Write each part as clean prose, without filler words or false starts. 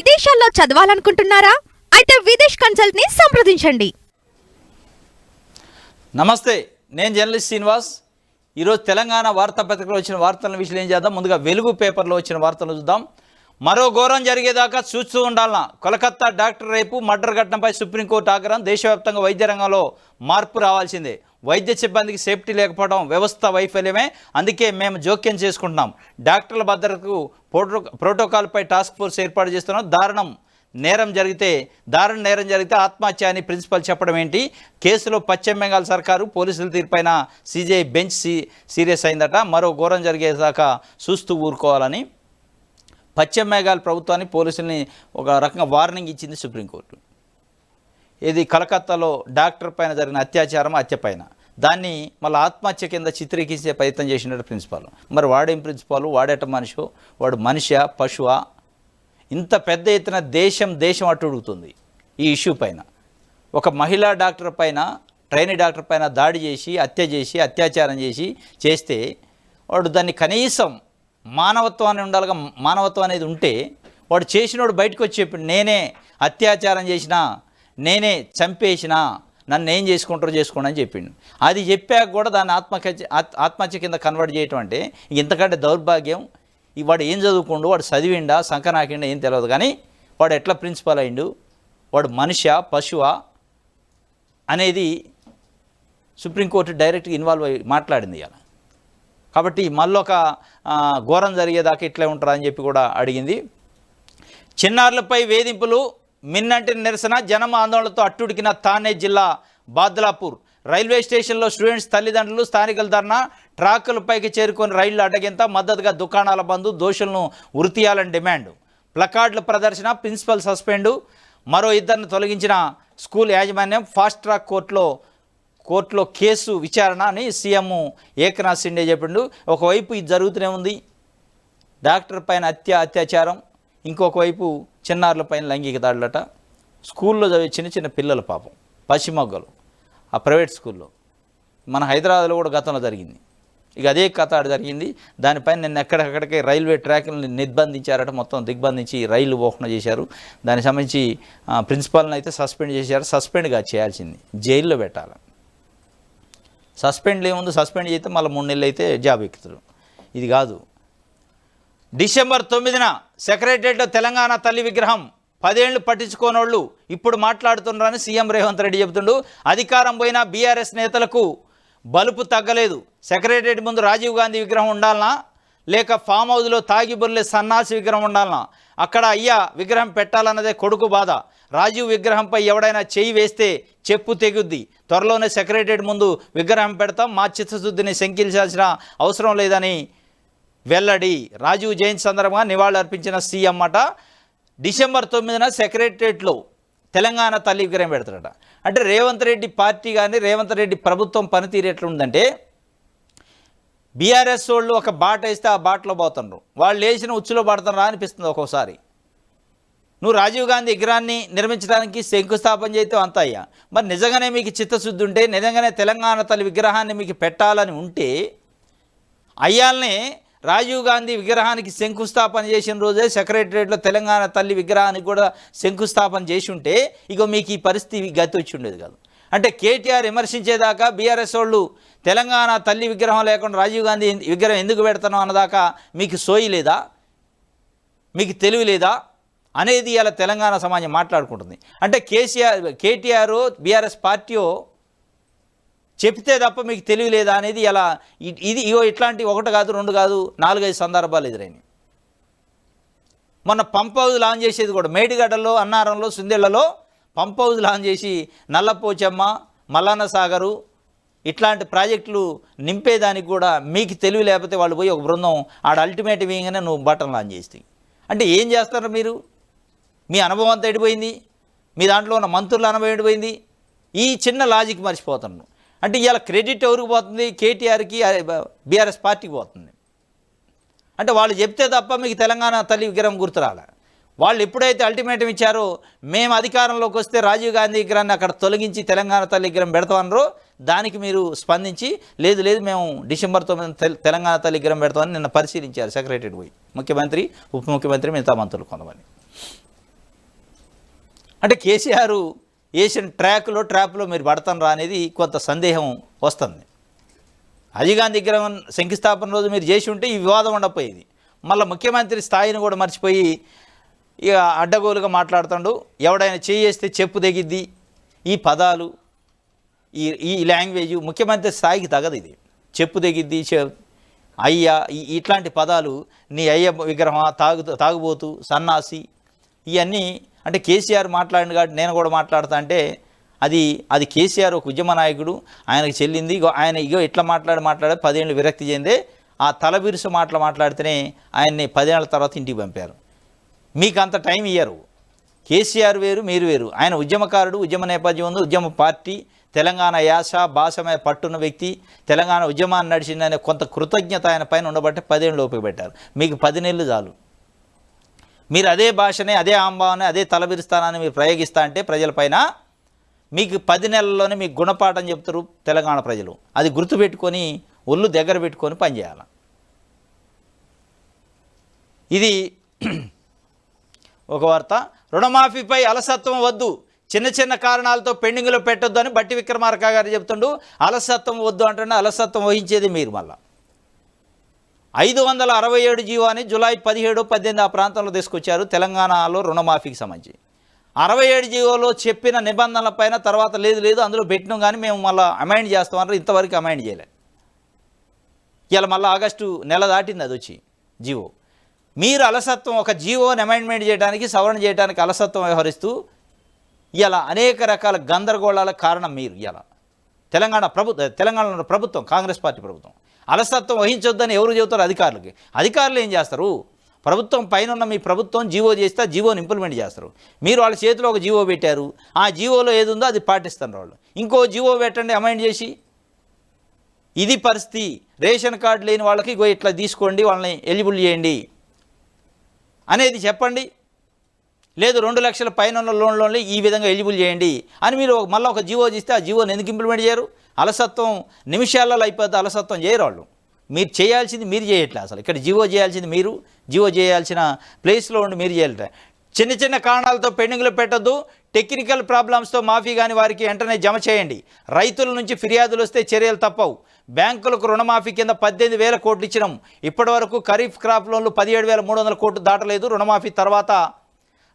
విదేశాల్లో చదవాలనుకుంటున్నారా? అయితే విదేశ్ కన్సల్ట్ ని సంప్రదించండి. నమస్తే, నేను జర్నలిస్ట్ శ్రీనివాస్. ఈరోజు తెలంగాణ వార్తాపత్రికలో వచ్చిన వార్తలను విశ్లేషణ చేద్దాం. ముందుగా వెలుగు పేపర్లో వచ్చిన వార్తలు చూద్దాం. మరో ఘోరం జరిగేదాకా చూస్తూ ఉండాలన్నా కోలకత్తా డాక్టర్ రేపు మర్డర్ ఘటనపై సుప్రీంకోర్టు ఆగ్రహం. దేశవ్యాప్తంగా వైద్య రంగంలో మార్పు రావాల్సిందే. వైద్య సిబ్బందికి సేఫ్టీ లేకపోవడం వ్యవస్థ వైఫల్యమే. అందుకే మేము జోక్యం చేసుకుంటున్నాం. డాక్టర్ల భద్రతకు ప్రోటోకాల్పై టాస్క్ ఫోర్స్ ఏర్పాటు చేస్తున్నాం. దారుణ నేరం జరిగితే ఆత్మహత్య అని ప్రిన్సిపల్ చెప్పడం ఏంటి? కేసులో పశ్చిమ బెంగాల్ సర్కారు పోలీసుల తీర్పైన సిజేఐ బెంచ్ సీరియస్ అయిందట. మరో ఘోరం జరిగేదాకా చూస్తూ ఊరుకోవాలని పశ్చిమ బెంగాల్ ప్రభుత్వాన్ని పోలీసుల్ని ఒక రకంగా వార్నింగ్ ఇచ్చింది సుప్రీంకోర్టు. ఇది కలకత్తాలో డాక్టర్ పైన జరిగిన అత్యాచారం, హత్య పైన దాన్ని మళ్ళీ ఆత్మహత్య కింద చిత్రీకరించే ప్రయత్నం చేసినట్టు ప్రిన్సిపాల్. మరి వాడేం ప్రిన్సిపాల్? వాడేట మనిషి? వాడు మనిషా పశువా? ఇంత పెద్ద ఎత్తున దేశం అట్టుడుగుతుంది ఈ ఇష్యూ పైన. ఒక మహిళా డాక్టర్ పైన, ట్రైనీ డాక్టర్ పైన దాడి చేసి అత్యాచారం చేస్తే వాడు దాన్ని కనీసం మానవత్వాన్ని ఉండాలిగా. మానవత్వం అనేది ఉంటే వాడు చేసినోడు బయటకు వచ్చి చెప్పి నేనే అత్యాచారం చేసినా, నేనే చంపేసినా, నన్ను ఏం చేసుకుంటారో చేసుకోండి అని చెప్పిండు. అది చెప్పాక కూడా దాన్ని ఆత్మహత్య కింద కన్వర్ట్ చేయటం అంటే ఇంతకంటే దౌర్భాగ్యం. వాడు ఏం చదువుకుండు? వాడు చదివిండా, సంకనాకిండా ఏం తెలియదు. కానీ వాడు ఎట్లా ప్రిన్సిపాల్ అయిండు? వాడు మనిషా పశువా అనేది సుప్రీంకోర్టు డైరెక్ట్గా ఇన్వాల్వ్ అయ్యి మాట్లాడింది ఇవాళ. కాబట్టి మళ్ళొక ఘోరం జరిగేదాకా ఇట్లే ఉంటారా అని చెప్పి కూడా అడిగింది. చిన్నారులపై వేధింపులు, మిన్నంటి నిరసన, జనం ఆందోళనతో అట్టుడికిన థానే జిల్లా బాద్లాపూర్ రైల్వే స్టేషన్లో స్టూడెంట్స్ తల్లిదండ్రులు, స్థానికుల ధర్నా. ట్రాకులపైకి చేరుకొని రైళ్లు అడ్డగింత, మద్దతుగా దుకాణాల బంద్, దోషులను ఉరితీయాలని డిమాండ్. ప్లకార్డుల ప్రదర్శన, ప్రిన్సిపల్ సస్పెండు, మరో ఇద్దరిని తొలగించిన స్కూల్ యాజమాన్యం. ఫాస్ట్ ట్రాక్ కోర్టులో కేసు విచారణ అని సీఎం ఏకనాథ్ షిండే చెప్పిండు. ఒకవైపు ఇది జరుగుతూనే ఉంది, డాక్టర్ పైన అత్యాచారం, ఇంకొక వైపు చిన్నారుల పైన లైంగిక దాడులట. స్కూల్లో చదివే చిన్న పిల్లల పాపం, పసిమొగ్గలు, ఆ ప్రైవేట్ స్కూల్లో. మన హైదరాబాద్లో కూడా గతంలో జరిగింది. ఇక అదే కథ జరిగింది. దానిపైన నిన్న ఎక్కడికక్కడికే రైల్వే ట్రాక్లను నిర్బంధించారట. మొత్తం దిగ్బంధించి రైళ్లు పోకుండా చేశారు. దానికి సంబంధించి ప్రిన్సిపాల్ని అయితే సస్పెండ్ చేశారు. సస్పెండ్గా చేయాల్సింది, జైల్లో పెట్టాలి. సస్పెండ్ ఏముంది? సస్పెండ్ చేస్తే మళ్ళీ 3 నెలలు అయితే జాబ్ ఎక్కుతారు. ఇది కాదు. డిసెంబర్ 9న సెక్రటరియట్లో తెలంగాణ తల్లి విగ్రహం. 10 ఏళ్ళు పట్టించుకోనోళ్ళు ఇప్పుడు మాట్లాడుతున్నారని సీఎం రేవంత్ రెడ్డి చెబుతుండు. అధికారం పోయిన బీఆర్ఎస్ నేతలకు బలుపు తగ్గలేదు. సెక్రటరియట్ ముందు రాజీవ్ గాంధీ విగ్రహం ఉండాలనా, లేక ఫామ్ హౌస్లో తాగి బొర్లే సన్నాసి విగ్రహం ఉండాలనా? అక్కడ అయ్యా విగ్రహం పెట్టాలన్నదే కొడుకు బాధ. రాజీవ్ విగ్రహంపై ఎవడైనా చేయి వేస్తే చెప్పు తెగుద్ది. త్వరలోనే సెక్రటరియట్ ముందు విగ్రహం పెడతాం. మా చిత్తశుద్ధిని శంకించాల్సిన అవసరం లేదని వెల్లడి. రాజీవ్ జయంతి సందర్భంగా నివాళులు అర్పించిన సీఎం అట. డిసెంబర్ 9న సెక్రటరియట్లో తెలంగాణ తల్లి విగ్రహం పెడతారట. అంటే రేవంత్ రెడ్డి పార్టీ కానీ రేవంత్ రెడ్డి ప్రభుత్వం పనితీరు ఎట్లుందంటే, బీఆర్ఎస్ వాళ్ళు ఒక బాట వేస్తే ఆ బాటలో పోతున్నారు, వాళ్ళు వేసిన ఉచ్చులో పడుతున్నారా అనిపిస్తుంది ఒక్కోసారి. నువ్వు రాజీవ్ గాంధీ విగ్రహాన్ని నిర్మించడానికి శంకుస్థాపన చేస్తే అంత అయ్యా. మరి నిజంగానే మీకు చిత్తశుద్ధి ఉంటే, నిజంగానే తెలంగాణ తల్లి విగ్రహాన్ని మీకు పెట్టాలని ఉంటే, అయ్యాలనే రాజీవ్ గాంధీ విగ్రహానికి శంకుస్థాపన చేసిన రోజే సెక్రటరియట్లో తెలంగాణ తల్లి విగ్రహానికి కూడా శంకుస్థాపన చేసి ఉంటే ఇక మీకు ఈ పరిస్థితి గతి వచ్చి ఉండేది కాదు. అంటే కేటీఆర్ విమర్శించేదాకా బీఆర్ఎస్ వాళ్ళు తెలంగాణ తల్లి విగ్రహం లేకుండా రాజీవ్ గాంధీ విగ్రహం ఎందుకు పెడతానో అన్నదాకా మీకు సోయి లేదా, మీకు తెలివి లేదా అనేది ఇలా తెలంగాణ సమాజం మాట్లాడుకుంటుంది. అంటే కేటీఆర్ బీఆర్ఎస్ పార్టీ చెప్తే తప్ప మీకు తెలివి లేదా అనేది ఇలా ఇది ఇట్లాంటి 1 కాదు 2 కాదు 4-5 సందర్భాలు ఎదురైనాయి. మొన్న పంప్ హౌస్ లాంచ్ చేసేది కూడా మేడిగడ్డలో, అన్నారంలో, సుందెళ్లలో పంప్ హౌస్ లాంచ్ చేసి నల్లపోచమ్మ, మల్లన్న సాగరు ఇట్లాంటి ప్రాజెక్టులు నింపేదానికి కూడా మీకు తెలివి లేకపోతే వాళ్ళు పోయి ఒక బృందం ఆడ అల్టిమేట్ వేయగానే నువ్వు బటన్ లాంచ్ చేస్తాయి. అంటే ఏం చేస్తారు మీరు? మీ అనుభవం అంతా ఎడిపోయింది, మీ దాంట్లో ఉన్న మంత్రుల అనుభవం ఎడిపోయింది. ఈ చిన్న లాజిక్ మర్చిపోతున్నారు. అంటే ఇవాళ క్రెడిట్ ఎవరికి పోతుంది? కేటీఆర్కి, బీఆర్ఎస్ పార్టీకి పోతుంది. అంటే వాళ్ళు చెప్తే తప్ప మీకు తెలంగాణ తల్లి విగ్రహం గుర్తురాలే. వాళ్ళు ఎప్పుడైతే అల్టిమేటం ఇచ్చారో, మేము అధికారంలోకి వస్తే రాజీవ్ గాంధీ విగ్రహాన్ని అక్కడ తొలగించి తెలంగాణ తల్లి విగ్రహం పెడతామన్నారో, దానికి మీరు స్పందించి లేదు మేము డిసెంబర్ 9 తెలంగాణ తల్లి విగ్రహం పెడతామని నిన్న పరిశీలించారు సెక్రటరియట్ పోయి ముఖ్యమంత్రి, ఉప ముఖ్యమంత్రి, మిగతా మంత్రులు కొంతమంది. అంటే కేసీఆర్ వేసిన ట్రాప్లో మీరు పడతాను రా అనేది కొంత సందేహం వస్తుంది. రాజీవ్ గాంధీ విగ్రహం శంకుస్థాపన రోజు మీరు చేసి ఉంటే ఈ వివాదం ఉండకపోయేది. మళ్ళీ ముఖ్యమంత్రి స్థాయిని కూడా మర్చిపోయి ఇక అడ్డగోలుగా మాట్లాడుతాడు. ఎవడైనా చేస్తే చెప్పు తెగిద్ది, ఈ పదాలు ఈ లాంగ్వేజ్ ముఖ్యమంత్రి స్థాయికి తగదు. ఇది చెప్పు తెగిద్ది, అయ్యా ఇట్లాంటి పదాలు, నీ అయ్య విగ్రహం, తాగుబోతు, సన్నాసి, ఇవన్నీ అంటే కేసీఆర్ మాట్లాడిన కాబట్టి నేను కూడా మాట్లాడతా అంటే అది కేసీఆర్ ఒక ఉద్యమ నాయకుడు, ఆయనకు చెల్లింది. ఆయన ఇట్లా మాట్లాడే 10 ఏళ్ళు విరక్తి చెందే ఆ తలబిరుసు మాట్లాడితేనే ఆయన్ని 10 ఏళ్ళ తర్వాత ఇంటికి పంపారు. మీకు అంత టైం ఇయ్యరు. కేసీఆర్ వేరు, మీరు వేరు. ఆయన ఉద్యమకారుడు, ఉద్యమ నేపథ్యం ఉంది, ఉద్యమ పార్టీ, తెలంగాణ యాస భాష మీద పట్టున్న వ్యక్తి, తెలంగాణ ఉద్యమాన్ని నడిచిందనే కొంత కృతజ్ఞత ఆయన పైన ఉండబట్టే 10 ఏళ్ళు ఓపిక పెట్టారు. మీకు 10 నెలలు చాలు. మీరు అదే భాషనే, అదే ఆంబావనే, అదే తలబిరుస్తానని మీరు ప్రయోగిస్తా అంటే ప్రజలపైన మీకు 10 నెలల్లోనే మీకు గుణపాఠం చెప్తారు తెలంగాణ ప్రజలు. అది గుర్తుపెట్టుకొని ఒళ్ళు దగ్గర పెట్టుకొని పనిచేయాలి. ఇది ఒక వార్త. రుణమాఫీపై అలసత్వం వద్దు, చిన్న కారణాలతో పెండింగ్లో పెట్టొద్దు అని బట్టి విక్రమార్క గారు చెప్తుండు. అలసత్వం వద్దు అంటే అలసత్వం వహించేది మీరు. మళ్ళా 567 జీవో అని జూలై 17, 18 ఆ ప్రాంతంలో తీసుకొచ్చారు తెలంగాణలో రుణమాఫీకి సంబంధించి. 67 జీవోలో చెప్పిన నిబంధనల పైన తర్వాత లేదు అందులో పెట్టినాం కానీ మేము మళ్ళీ అమైండ్ చేస్తామన్నారు. ఇంతవరకు అమైండ్ చేయలే. ఇలా మళ్ళీ ఆగస్టు నెల దాటింది అది వచ్చి జీవో. మీరు అలసత్వం, ఒక జీవోని అమైండ్మెంట్ చేయడానికి, సవరణ చేయడానికి అలసత్వం వ్యవహరిస్తూ ఇలా అనేక రకాల గందరగోళాలకు కారణం మీరు. ఇలా తెలంగాణలో ప్రభుత్వం, కాంగ్రెస్ పార్టీ ప్రభుత్వం అలసత్వం వహించొద్దని ఎవరు చెబుతారు? అధికారులకి. అధికారులు ఏం చేస్తారు? ప్రభుత్వం పైన ఉన్న మీ ప్రభుత్వం జీవో చేస్తే జీవోని ఇంప్లిమెంట్ చేస్తారు. మీరు వాళ్ళ చేతిలో ఒక జీవో పెట్టారు, ఆ జీవోలో ఏది ఉందో అది పాటిస్తారు వాళ్ళు. ఇంకో జీవో పెట్టండి అమైండ్ చేసి. ఇది పరిస్థితి. రేషన్ కార్డు లేని వాళ్ళకి ఇట్లా తీసుకోండి, వాళ్ళని ఎలిజిబుల్ చేయండి అనేది చెప్పండి. లేదు 2 లక్షల పైన ఉన్న లోన్లోనే ఈ విధంగా ఎలిజిబుల్ చేయండి అని మీరు మళ్ళీ ఒక జీవో చేస్తే ఆ జీవోని ఎందుకు ఇంప్లిమెంట్ చేయరు? అలసత్వం నిమిషాలలో అయిపోద్ది. అలసత్వం చేయరు వాళ్ళు. మీరు చేయాల్సింది మీరు చేయట్లే. అసలు ఇక్కడ జీవో చేయాల్సింది మీరు, జీవో చేయాల్సిన ప్లేస్లో ఉండి మీరు చేయాలి. చిన్న కారణాలతో పెండింగ్లో పెట్టొద్దు. టెక్నికల్ ప్రాబ్లమ్స్తో మాఫీ కాని వారికి వెంటనే జమ చేయండి. రైతుల నుంచి ఫిర్యాదులు వస్తే చర్యలు తప్పవు. బ్యాంకులకు రుణమాఫీ కింద 18,000 కోట్లు ఇచ్చినాం. ఇప్పటి వరకు ఖరీఫ్ క్రాప్ లోన్లు 17,300 కోట్లు దాటలేదు. రుణమాఫీ తర్వాత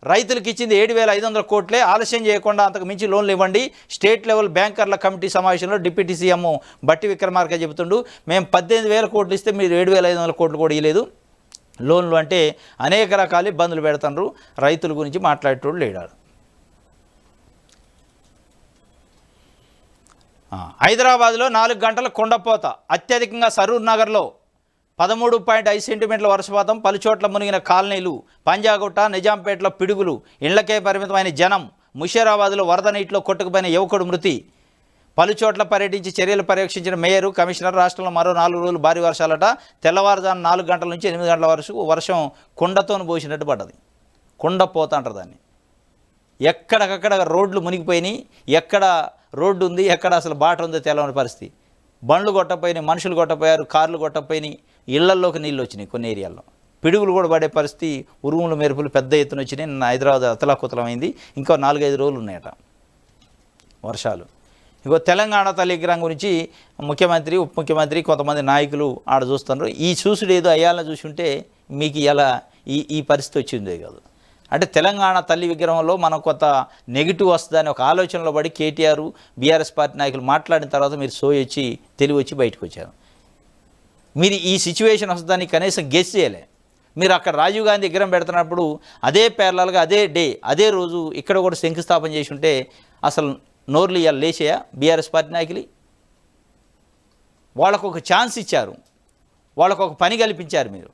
రైతులకు ఇచ్చింది 7,500 కోట్లే. ఆలస్యం చేయకుండా అంతకు మించి లోన్లు ఇవ్వండి. స్టేట్ లెవెల్ బ్యాంకర్ల కమిటీ సమావేశంలో డిప్యూటీ సీఎం బట్టి విక్రమార్క చెబుతుండు. మేము 18,000 కోట్లు ఇస్తే మీరు 7,500 కోట్లు కూడా ఇవ్వలేదు. లోన్లు అంటే అనేక రకాల ఇబ్బందులు పెడుతున్నారు. రైతుల గురించి మాట్లాడేటోడు లేడాడు. హైదరాబాద్లో 4 గంటల కుండపోత. అత్యధికంగా సరూర్ నగర్లో 13.5 సెంటీమీటర్ల వర్షపాతం. పలుచోట్ల మునిగిన కాలనీలు. పంజాగుట్ట, నిజాంపేటలో పిడుగులు. ఇళ్లకే పరిమితమైన జనం. ముషీరాబాద్లో వరద నీటిలో కొట్టుకుపోయిన యువకుడు మృతి. పలుచోట్ల పర్యటించి చర్యలు పర్యవేక్షించిన మేయరు, కమిషనర్. రాష్ట్రంలో మరో 4 రోజులు భారీ వర్షాలట. తెల్లవారుజాము 4 గంటల నుంచి 8 గంటల వరకు వర్షం కుండతో పోసినట్టు పడ్డది. కుండపోత అంటారు దాన్ని. ఎక్కడికక్కడ రోడ్లు మునిగిపోయినాయి. ఎక్కడ రోడ్డు ఉంది, ఎక్కడ అసలు బాట ఉందో తెలవని పరిస్థితి. బండ్లు కొట్టపోయినాయి, మనుషులు కొట్టపోయారు, కార్లు కొట్టపోయినాయి. ఇళ్లల్లోకి నీళ్ళు వచ్చినాయి. కొన్ని ఏరియాల్లో పిడుగులు కూడా పడే పరిస్థితి. ఉరుములు మెరుపులు పెద్ద ఎత్తున వచ్చినాయి. నిన్న హైదరాబాద్ అతలాకుతలమైంది. ఇంకో 4-5 రోజులు ఉన్నాయట వర్షాలు. ఇంకో తెలంగాణ తల్లి విగ్రహం గురించి ముఖ్యమంత్రి, ఉప ముఖ్యమంత్రి, కొంతమంది నాయకులు ఆడ చూస్తున్నారు. ఈ చూసుడు ఏదో అయ్యాలని చూసి ఉంటే మీకు ఇలా ఈ పరిస్థితి వచ్చిందే కాదు. అంటే తెలంగాణ తల్లి విగ్రహంలో మనం కొంత నెగిటివ్ వస్తుందని ఒక ఆలోచనలో పడి కేటీఆర్, బీఆర్ఎస్ పార్టీ నాయకులు మాట్లాడిన తర్వాత మీరు వచ్చి తెలివి వచ్చి బయటకు వచ్చారు. మీరు ఈ సిచ్యువేషన్ వస్తుందని కనీసం గెస్ చేయలే. మీరు అక్కడ రాజీవ్ గాంధీ విగ్రహం పెడుతున్నప్పుడు అదే ప్యారలల్గా అదే డే అదే రోజు ఇక్కడ కూడా శంకుస్థాపన చేసి ఉంటే అసలు నోర్లు ఇవాళ లేచేయా బీఆర్ఎస్ పార్టీ నాయకులు? వాళ్ళకు ఒక ఛాన్స్ ఇచ్చారు, వాళ్ళకు ఒక పని కల్పించారు. మీరు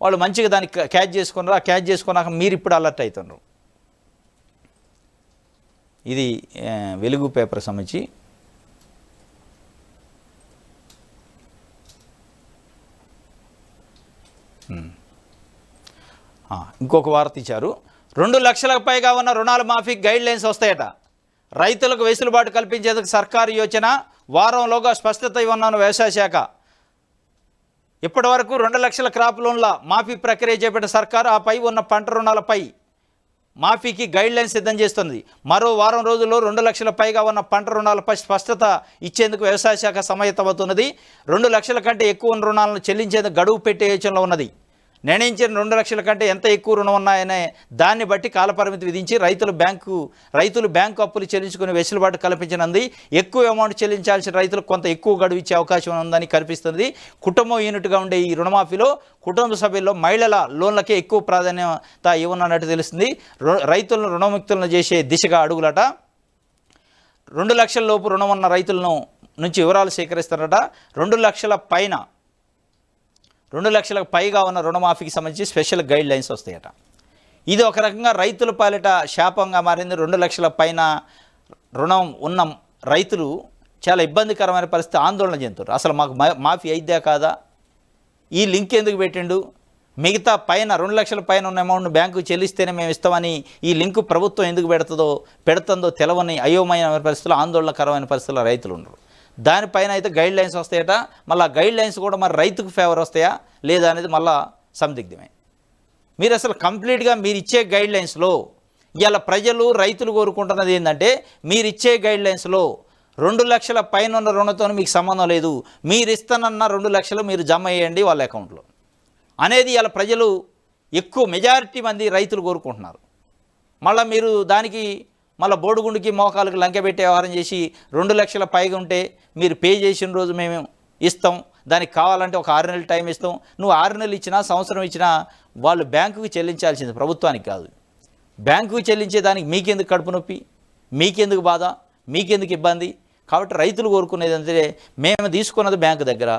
వాళ్ళు మంచిగా దాన్ని క్యాచ్ చేసుకున్నారు. ఆ క్యాచ్ చేసుకున్నాక మీరు ఇప్పుడు అలర్ట్ అవుతున్నారు. ఇది వెలుగు పేపర్ సంబంధించి ఇంకొక వార్త ఇచ్చారు. 2 లక్షలకు పైగా ఉన్న రుణాల మాఫీకి గైడ్ లైన్స్ వస్తాయట. రైతులకు వెసులుబాటు కల్పించేందుకు సర్కారు యోచన. వారంలోగా స్పష్టత ఇవ్వనున్న వ్యవసాయ శాఖ. ఇప్పటి వరకు 2 లక్షల క్రాప్ లోన్ల మాఫీ ప్రక్రియ చేపట్టిన సర్కారు ఆపై ఉన్న పంట రుణాలపై మాఫీకి గైడ్ లైన్స్ సిద్ధం చేస్తుంది. మరో వారం రోజుల్లో 2 లక్షల పైగా ఉన్న పంట రుణాలపై స్పష్టత ఇచ్చేందుకు వ్యవసాయ శాఖ సమాయత్తమవుతున్నది. 2 లక్షల కంటే ఎక్కువ ఉన్న రుణాలను చెల్లించేందుకు గడువు పెట్టే యోచనలో ఉన్నది. నిర్ణయించిన 2 లక్షల కంటే ఎంత ఎక్కువ రుణం ఉన్నాయనే దాన్ని బట్టి కాలపరిమితి విధించి రైతులు బ్యాంకు అప్పులు చెల్లించుకునే వెసులుబాటు కల్పించనుంది. ఎక్కువ అమౌంట్ చెల్లించాల్సిన రైతులకు కొంత ఎక్కువ గడువు ఇచ్చే అవకాశం ఉందని కనిపిస్తుంది. కుటుంబం యూనిట్గా ఉండే ఈ రుణమాఫీలో కుటుంబ సభ్యుల్లో మహిళల లోన్లకే ఎక్కువ ప్రాధాన్యత ఇవ్వనున్నట్టు తెలుస్తుంది. రైతులను రుణముక్తులను చేసే దిశగా అడుగులట. 2 లక్షల లోపు రుణం ఉన్న రైతులను నుంచి వివరాలు సేకరిస్తారట. 2 లక్షలకు పైగా ఉన్న రుణమాఫీకి సంబంధించి స్పెషల్ గైడ్ లైన్స్ వస్తాయట. ఇది ఒక రకంగా రైతుల పాలిట శాపంగా మారింది. 2 లక్షల పైన రుణం ఉన్న రైతులు చాలా ఇబ్బందికరమైన పరిస్థితి, ఆందోళన చెందుతారు. అసలు మాకు మాఫీ అయిద్దా కాదా, ఈ లింక్ ఎందుకు పెట్టిండు, మిగతా పైన 2 లక్షల పైన ఉన్న అమౌంట్ను బ్యాంకు చెల్లిస్తేనే మేము ఇస్తామని ఈ లింకు ప్రభుత్వం ఎందుకు పెడుతుందో తెలవని అయోమయమైన పరిస్థితుల్లో, ఆందోళనకరమైన పరిస్థితుల్లో రైతులు ఉండరు. దానిపైన అయితే గైడ్ లైన్స్ వస్తాయట. మళ్ళీ గైడ్ లైన్స్ కూడా మరి రైతుకు ఫేవర్ వస్తాయా లేదా అనేది మళ్ళీ సందిగ్ధమే. మీరు అసలు కంప్లీట్గా మీరు ఇచ్చే గైడ్ లైన్స్లో ఇవాళ ప్రజలు రైతులు కోరుకుంటున్నది ఏంటంటే, మీరు ఇచ్చే గైడ్ లైన్స్లో 2 లక్షల పైన ఉన్న రుణంతో మీకు సంబంధం లేదు, మీరు ఇస్తానన్న 2 లక్షలు మీరు జమ చేయండి వాళ్ళ అకౌంట్లో అనేది ఇవాళ ప్రజలు ఎక్కువ మెజారిటీ మంది రైతులు కోరుకుంటున్నారు. మళ్ళీ మీరు దానికి మళ్ళీ బోడుగుండుకి మోకాలకు లంకెబెట్టే వ్యవహారం చేసి 2 లక్షల పైగా ఉంటే మీరు పే చేసిన రోజు మేము ఇస్తాం, దానికి కావాలంటే ఒక 6 నెలలు టైం ఇస్తాం. నువ్వు 6 నెలలు ఇచ్చినా సంవత్సరం ఇచ్చినా వాళ్ళు బ్యాంకుకి చెల్లించాల్సింది, ప్రభుత్వానికి కాదు. బ్యాంకుకి చెల్లించే దానికి మీకెందుకు కడుపు నొప్పి, మీకెందుకు బాధ, మీకెందుకు ఇబ్బంది. కాబట్టి రైతులు కోరుకునేది అంటే, మేము తీసుకున్నది బ్యాంకు దగ్గర,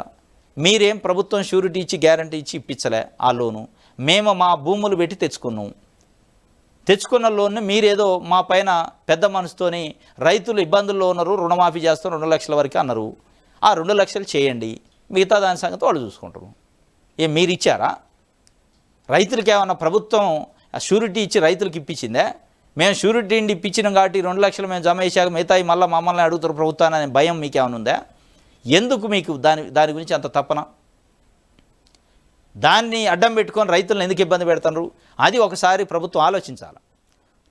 మీరేం ప్రభుత్వం షూరిటీ ఇచ్చి గ్యారంటీ ఇచ్చి ఇప్పించలే ఆ లోను, మేము మా భూములు పెట్టి తెచ్చుకున్న లోన్ను మీరేదో మా పైన పెద్ద మనసుతోని రైతులు ఇబ్బందుల్లో ఉన్నారు, రుణమాఫీ చేస్తాం 2 లక్షల వరకు అన్నారు. ఆ 2 లక్షలు చేయండి, మిగతా దాని సంగతి వాళ్ళు చూసుకుంటారు. మీరు ఇచ్చారా? రైతులకి ఏమన్నా ప్రభుత్వం షూరిటీ ఇచ్చి రైతులకు ఇప్పించిందే? మేము షూరిటీ ఇప్పించినాం కాబట్టి 2 లక్షలు మేము జమ చేశాక మిగతాయి మళ్ళీ మమ్మల్ని అడుగుతారు ప్రభుత్వాన్ని అనే భయం మీకేమైనా ఉందా? ఎందుకు మీకు దాని గురించి అంత తపన? దాన్ని అడ్డం పెట్టుకొని రైతులను ఎందుకు ఇబ్బంది పెడతారు? అది ఒకసారి ప్రభుత్వం ఆలోచించాలి.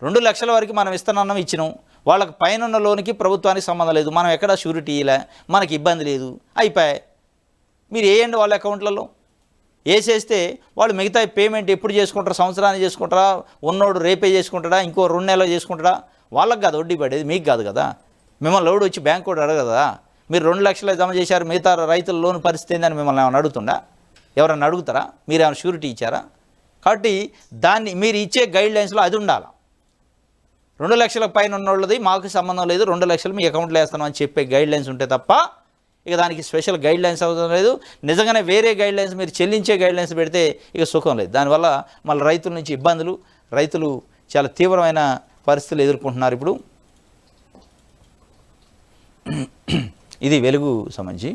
2 లక్షల వరకు మనం ఇచ్చినాం, వాళ్ళకి పైన ఉన్న లోనికి ప్రభుత్వానికి సంబంధం లేదు, మనం ఎక్కడ షూరిటీ ఇలే, మనకి ఇబ్బంది లేదు, అయిపోయాయి. మీరు వేయండి వాళ్ళ అకౌంట్లలో. వేసేస్తే వాళ్ళు మిగతా పేమెంట్ ఎప్పుడు చేసుకుంటారా, సంవత్సరాన్ని చేసుకుంటారా, ఉన్నోడు రేపే చేసుకుంటాడా, ఇంకో 2 నెలలు చేసుకుంటాడా, వాళ్ళకి కాదు వడ్డీ పడేది, మీకు కాదు కదా. మిమ్మల్ని లోడు వచ్చి బ్యాంక్ కూడా అడగదా, మీరు 2 లక్షలు జమ చేశారు మిగతా రైతుల లోన్ పరిస్థితి ఏందని మిమ్మల్ని ఏమైనా అడుగుతుండా? ఎవరన్నా అడుగుతారా? మీరు ఏమైనా షూరిటీ ఇచ్చారా? కాబట్టి దాన్ని మీరు ఇచ్చే గైడ్ లైన్స్లో అది ఉండాలి. 2 లక్షల పైన ఉన్నోళ్ళది మాకు సంబంధం లేదు, 2 లక్షలు మీ అకౌంట్లో వేస్తామని చెప్పే గైడ్ లైన్స్ ఉంటే తప్ప ఇక దానికి స్పెషల్ గైడ్ లైన్స్ అవసరం లేదు. నిజంగానే వేరే గైడ్ లైన్స్ మీరు చెల్లించే గైడ్ లైన్స్ పెడితే ఇక సుఖం లేదు. దానివల్ల మళ్ళీ రైతుల నుంచి ఇబ్బందులు, రైతులు చాలా తీవ్రమైన పరిస్థితులు ఎదుర్కొంటున్నారు ఇప్పుడు. ఇది వెలుగు సంబంధించి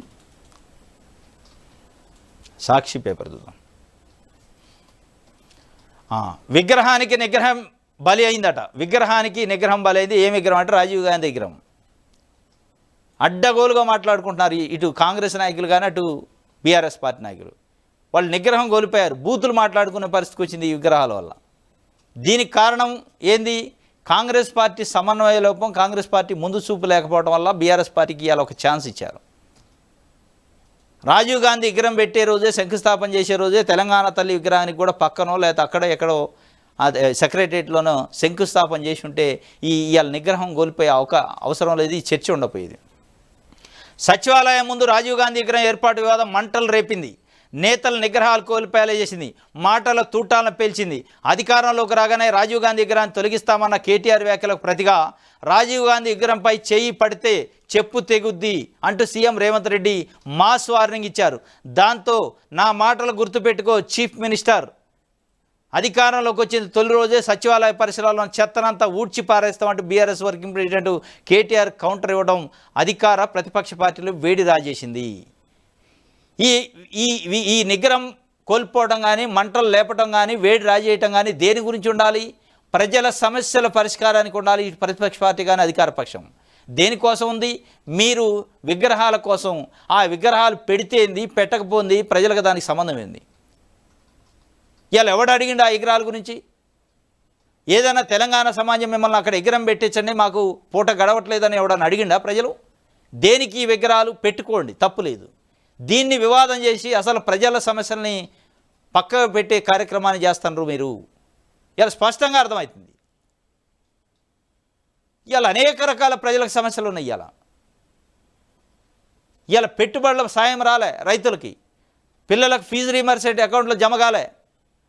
సాక్షి పేపర్ చూద్దాం. విగ్రహానికి నిగ్రహం బలి అయిందట. విగ్రహానికి నిగ్రహం బలి అయింది. ఏం విగ్రహం అంటే రాజీవ్ గాంధీ విగ్రహం. అడ్డగోలుగా మాట్లాడుకుంటున్నారు ఇటు కాంగ్రెస్ నాయకులు కానీ అటు బీఆర్ఎస్ పార్టీ నాయకులు. వాళ్ళు నిగ్రహం కోల్పోయారు, బూతులు మాట్లాడుకునే పరిస్థితికి వచ్చింది ఈ విగ్రహాల వల్ల. దీనికి కారణం ఏంది? కాంగ్రెస్ పార్టీ సమన్వయ లోపం, కాంగ్రెస్ పార్టీ ముందు చూపు లేకపోవడం వల్ల బీఆర్ఎస్ పార్టీకి ఇవాళ ఒక ఛాన్స్ ఇచ్చారు. రాజీవ్ గాంధీ విగ్రహం పెట్టే రోజే, శంకుస్థాపన చేసే రోజే తెలంగాణ తల్లి విగ్రహానికి కూడా పక్కనో లేకపోతే అక్కడ ఎక్కడో సెక్రటరియట్లోనో శంకుస్థాపన చేసి ఉంటే ఇవాళ నిగ్రహం కోల్పోయే అవసరం లేదు, ఈ చర్చ ఉండపోయేది. సచివాలయం ముందు రాజీవ్ గాంధీ విగ్రహం ఏర్పాటు వివాదం మంటలు రేపింది. నేతల నిగ్రహాలు కోల్పోయేలా చేసింది, మాటల తూటాలను పేల్చింది. అధికారంలోకి రాగానే రాజీవ్ గాంధీ విగ్రహాన్ని తొలగిస్తామన్న కేటీఆర్ వ్యాఖ్యలకు ప్రతిగా రాజీవ్ గాంధీ విగ్రహంపై చేయి పడితే చెప్పు తెగుద్ది అంటూ CM Revanth Reddy mass warning ఇచ్చారు. దాంతో నా మాటలు గుర్తుపెట్టుకో చీఫ్ మినిస్టర్, అధికారంలోకి వచ్చింది తొలి రోజే సచివాలయ పరిసరాల్లో చెత్తనంతా ఊడ్చి పారేస్తామంటూ BRS working president KTR counter ఇవ్వడం అధికార ప్రతిపక్ష పార్టీలు వేడి రాజేసింది. ఈ నిగ్రహం కోల్పోవడం కానీ, మంటలు లేపటం కానీ, వేడి రాజేయటం కానీ దేని గురించి ఉండాలి? ప్రజల సమస్యల పరిష్కారానికి ఉండాలి. ఇటు ప్రతిపక్ష పార్టీ కానీ అధికార పక్షం దేనికోసం ఉంది? మీరు విగ్రహాల కోసం. ఆ విగ్రహాలు పెడితేంది, పెట్టకపోయింది, ప్రజలకు దానికి సంబంధం ఏంది? ఇవాళ ఎవడు అడిగిండు ఆ విగ్రహాల గురించి? ఏదైనా తెలంగాణ సమాజం మిమ్మల్ని అక్కడ విగ్రహం పెట్టించండి మాకు పూట గడవట్లేదని ఎవడన్నా అడిగిండా ప్రజలు? దేనికి ఈ విగ్రహాలు పెట్టుకోండి, తప్పులేదు. దీన్ని వివాదం చేసి అసలు ప్రజల సమస్యల్ని పక్కకు పెట్టే కార్యక్రమాన్ని చేస్తున్నారు మీరు. ఇలా స్పష్టంగా అర్థమవుతుంది. ఇవాళ అనేక రకాల ప్రజలకు సమస్యలు ఉన్నాయి. ఇవాళ పెట్టుబడుల సాయం రాలే రైతులకి, పిల్లలకు ఫీజు రీమర్సెంట్ అకౌంట్లో జమ కాలే,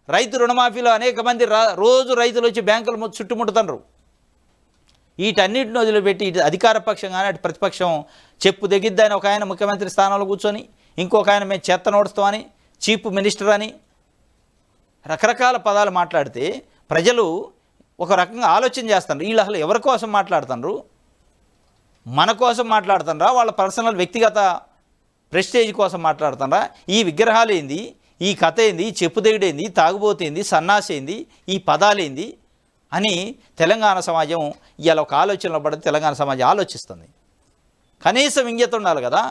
రైతు రుణమాఫీలో అనేక మంది రోజు రైతులు వచ్చి బ్యాంకులు చుట్టుముట్టుతున్నారు. వీటన్నిటిని వదిలిపెట్టి ఇటు అధికార పక్షం కానీ అటు ప్రతిపక్షం చెప్పు దిగిద్దని ఒక ఆయన ముఖ్యమంత్రి స్థానంలో కూర్చొని, ఇంకొక ఆయన మేము చెత్త నోడుస్తామని, చీఫ్ మినిస్టర్ అని రకరకాల పదాలు మాట్లాడితే ప్రజలు ఒక రకంగా ఆలోచన చేస్తున్నారు. వీళ్ళు అసలు ఎవరి కోసం మాట్లాడుతున్నారు? మన కోసం మాట్లాడుతున్నారా, వాళ్ళ పర్సనల్ వ్యక్తిగత ప్రెస్టేజ్ కోసం మాట్లాడుతున్నారా? ఈ విగ్రహాలు ఏంది, ఈ కథ ఏంది, చెప్పు దిగుడేంది, తాగుబోతేంది, సన్నాసేంది, ఈ పదాలేంది అని తెలంగాణ సమాజం ఇవాళ ఒక ఆలోచనలో పడి తెలంగాణ సమాజం ఆలోచిస్తుంది. కనీసం ఇంగిత ఉండాలి కదా.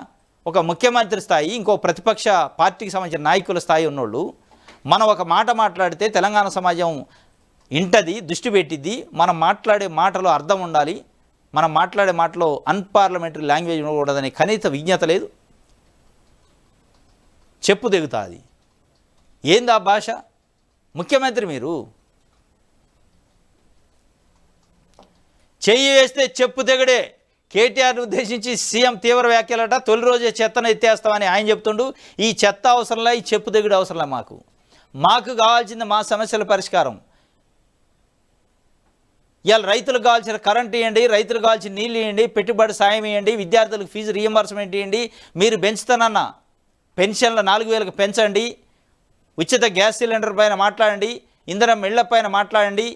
ఒక ముఖ్యమంత్రి స్థాయి, ఇంకో ప్రతిపక్ష పార్టీకి సంబంధించిన నాయకుల స్థాయి ఉన్నోళ్ళు మనం ఒక మాట మాట్లాడితే తెలంగాణ సమాజం ఇంటది, దృష్టి పెట్టిద్ది. మనం మాట్లాడే మాటలో అర్థం ఉండాలి, మనం మాట్లాడే మాటలో అన్పార్లమెంటరీ లాంగ్వేజ్ ఉండకూడదని కనీస విజ్ఞత లేదు. చెప్పు దిగుతుంది. ఏందా భాష? ముఖ్యమంత్రి మీరు చెయ్యి వేస్తే చెప్పు దిగడే. కేటీఆర్ని ఉద్దేశించి సీఎం తీవ్ర వ్యాఖ్యలట. తొలి రోజే చెత్తను ఎత్తేస్తామని ఆయన చెప్తుండు. ఈ చెత్త అవసరంలా, ఈ చెప్పు దిగుడు అవసరంలా. మాకు కావాల్సింది మా సమస్యల పరిష్కారం. ఇవాళ రైతులకు కావాల్సిన కరెంట్ ఇవ్వండి, రైతులకు కావాల్సిన నీళ్ళు ఇవ్వండి, పెట్టుబడి సాయం ఇవ్వండి, విద్యార్థులకు ఫీజు రీఎంబర్స్మెంట్ ఇవ్వండి, మీరు పెంచుతానన్న పెన్షన్లు 4,000కు పెంచండి, ఉచిత గ్యాస్ సిలిండర్ పైన మాట్లాడండి, ఇంధనం ఇళ్ల పైన మాట్లాడండి,